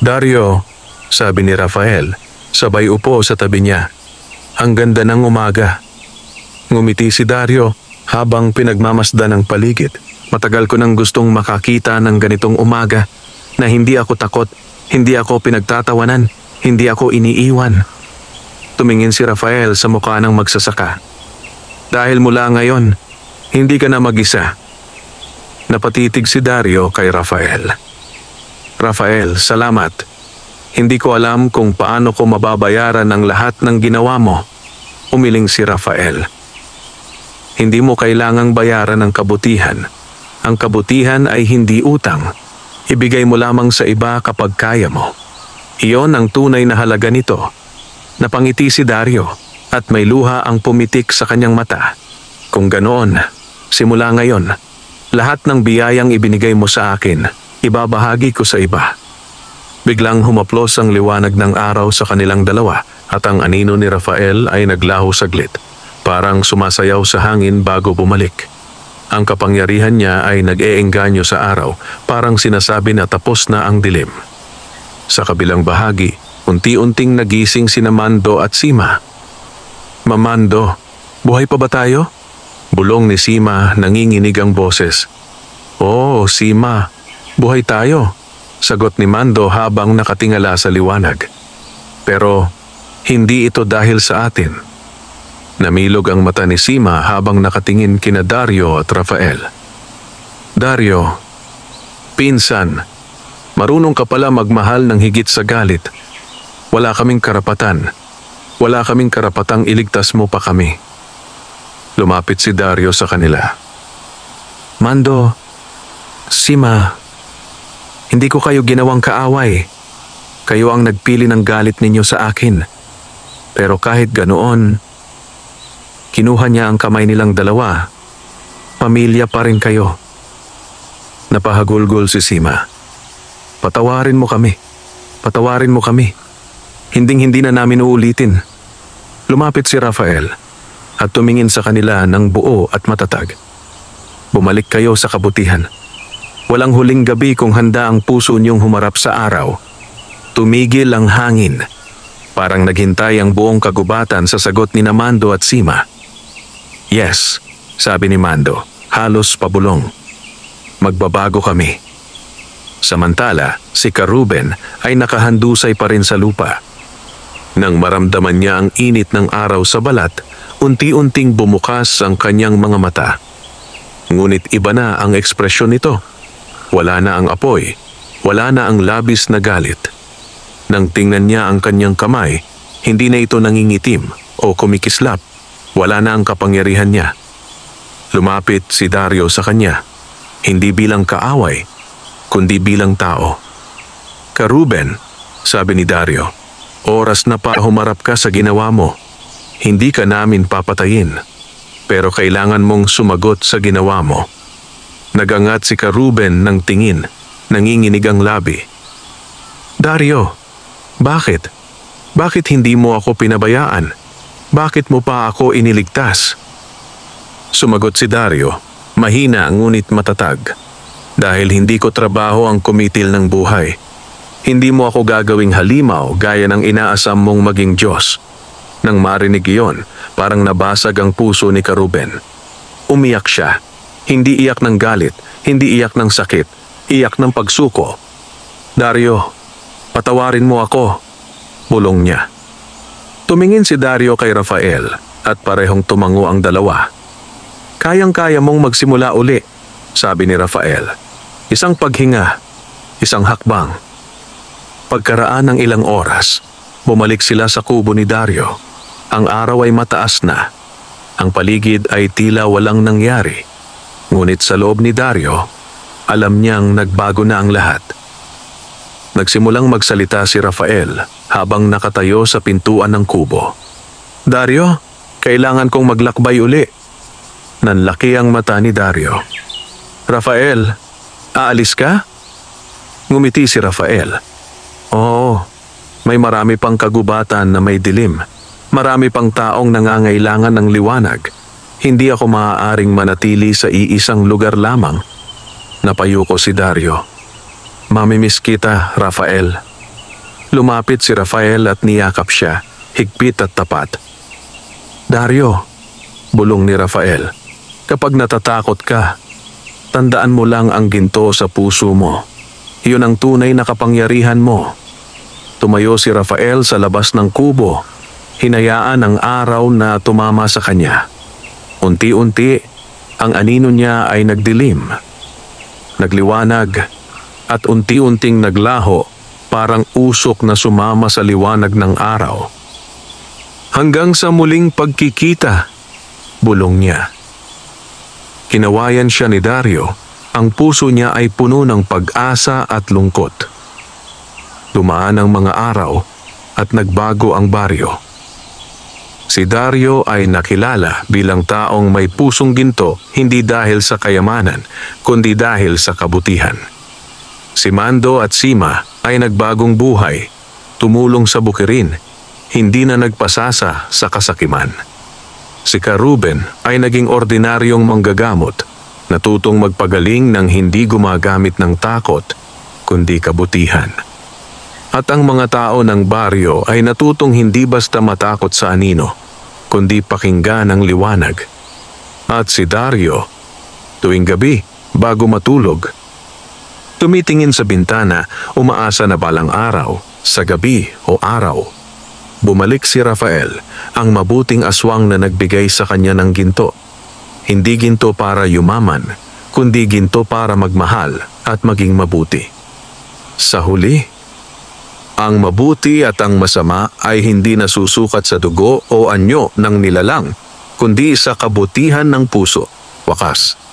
Dario, sabi ni Rafael, sabay upo sa tabi niya. Ang ganda ng umaga. Ngumiti si Dario habang pinagmamasdan ang paligid. Matagal ko nang gustong makakita ng ganitong umaga na hindi ako takot, hindi ako pinagtatawanan, hindi ako iniiwan. Tumingin si Rafael sa mukha ng magsasaka. Dahil mula ngayon, hindi ka na mag-isa. Napatitig si Dario kay Rafael. Rafael, salamat. Hindi ko alam kung paano ko mababayaran ang lahat ng ginawa mo. Umiling si Rafael. Hindi mo kailangang bayaran ang kabutihan. Ang kabutihan ay hindi utang. Ibigay mo lamang sa iba kapag kaya mo. Iyon ang tunay na halaga nito. Napangiti si Dario at may luha ang pumitik sa kanyang mata. Kung ganoon, simula ngayon, lahat ng biyayang ibinigay mo sa akin, ibabahagi ko sa iba. Biglang humaplos ang liwanag ng araw sa kanilang dalawa at ang anino ni Rafael ay naglaho saglit, parang sumasayaw sa hangin bago bumalik. Ang kapangyarihan niya ay nag-eengganyo sa araw, parang sinasabi na tapos na ang dilim. Sa kabilang bahagi, unti-unting nagising sina Mando at Sima. Mamando, buhay pa ba tayo? Bulong ni Sima, nanginginig ang boses. Oo, Sima, buhay tayo, sagot ni Mando habang nakatingala sa liwanag. Pero hindi ito dahil sa atin. Namilog ang mata ni Sima habang nakatingin kina Dario at Rafael. Dario, pinsan, marunong ka pala magmahal ng higit sa galit. Wala kaming karapatan. Wala kaming karapatang iligtas mo pa kami. Lumapit si Dario sa kanila. Mando, Sima, hindi ko kayo ginawang kaaway. Kayo ang nagpili ng galit ninyo sa akin. Pero kahit ganoon, kinuha niya ang kamay nilang dalawa. Pamilya pa rin kayo. Napahagulgol si Sima. Patawarin mo kami. Patawarin mo kami. Hinding-hindi na namin uulitin. Lumapit si Rafael at tumingin sa kanila ng buo at matatag. Bumalik kayo sa kabutihan. Walang huling gabi kung handa ang puso niyong humarap sa araw. Tumigil ang hangin. Parang naghintay ang buong kagubatan sa sagot ni Mando at Sima. Yes, sabi ni Mando, halos pabulong. Magbabago kami. Samantala, si Ruben ay nakahandusay pa rin sa lupa. Nang maramdaman niya ang init ng araw sa balat, unti-unting bumukas ang kanyang mga mata. Ngunit iba na ang ekspresyon nito. Wala na ang apoy, wala na ang labis na galit. Nang tingnan niya ang kanyang kamay, hindi na ito nangingitim o kumikislap. Wala na ang kapangyarihan niya. Lumapit si Dario sa kanya, hindi bilang kaaway, kundi bilang tao. Ruben, sabi ni Dario, oras na para humarap ka sa ginawa mo. Hindi ka namin papatayin, pero kailangan mong sumagot sa ginawa mo. Nagangat si Ruben ng tingin, nanginginig ang labi. Dario, bakit? Bakit hindi mo ako pinabayaan? Bakit mo pa ako iniligtas? Sumagot si Dario, mahina ngunit matatag. Dahil hindi ko trabaho ang kumitil ng buhay. Hindi mo ako gagawing halimaw gaya ng inaasam mong maging Diyos. Nang marinig iyon, parang nabasag ang puso ni Ruben. Umiyak siya. Hindi iyak ng galit, hindi iyak ng sakit, iyak ng pagsuko. Dario, patawarin mo ako, bulong niya. Tumingin si Dario kay Rafael at parehong tumango ang dalawa. Kayang-kaya mong magsimula uli, sabi ni Rafael. Isang paghinga, isang hakbang. Pagkaraan ng ilang oras, bumalik sila sa kubo ni Dario. Ang araw ay mataas na. Ang paligid ay tila walang nangyari. Ngunit sa loob ni Dario, alam niyang nagbago na ang lahat. Nagsimulang magsalita si Rafael habang nakatayo sa pintuan ng kubo. Dario, kailangan kong maglakbay uli. Nanlaki ang mata ni Dario. Rafael, aalis ka? Ngumiti si Rafael. Oo, may marami pang kagubatan na may dilim. Marami pang taong nangangailangan ng liwanag. Hindi ako maaaring manatili sa iisang lugar lamang. Napayo ko si Dario. Mamimiss kita, Rafael. Lumapit si Rafael at niyakap siya, higpit at tapat. Dario, bulong ni Rafael, kapag natatakot ka, tandaan mo lang ang ginto sa puso mo. Iyon ang tunay na kapangyarihan mo. Tumayo si Rafael sa labas ng kubo. Hinayaan ang araw na tumama sa kanya. Unti-unti, ang anino niya ay nagdilim. Nagliwanag at unti-unting naglaho parang usok na sumama sa liwanag ng araw. Hanggang sa muling pagkikita, bulong niya. Kinawayan siya ni Dario, ang puso niya ay puno ng pag-asa at lungkot. Dumaan ang mga araw at nagbago ang baryo. Si Dario ay nakilala bilang taong may pusong ginto hindi dahil sa kayamanan, kundi dahil sa kabutihan. Si Mando at Sima ay nagbagong buhay, tumulong sa bukirin, hindi na nagpasasa sa kasakiman. Si Ruben ay naging ordinaryong manggagamot, natutong magpagaling ng hindi gumagamit ng takot, kundi kabutihan. At ang mga tao ng baryo ay natutong hindi basta matakot sa anino, kundi pakinggan ang liwanag. At si Dario, tuwing gabi, bago matulog, tumitingin sa bintana, umaasa na balang araw, sa gabi o araw. Bumalik si Rafael, ang mabuting aswang na nagbigay sa kanya ng ginto. Hindi ginto para yumaman, kundi ginto para magmahal at maging mabuti. Sa huli, ang mabuti at ang masama ay hindi nasusukat sa dugo o anyo ng nilalang, kundi sa kabutihan ng puso. Wakas.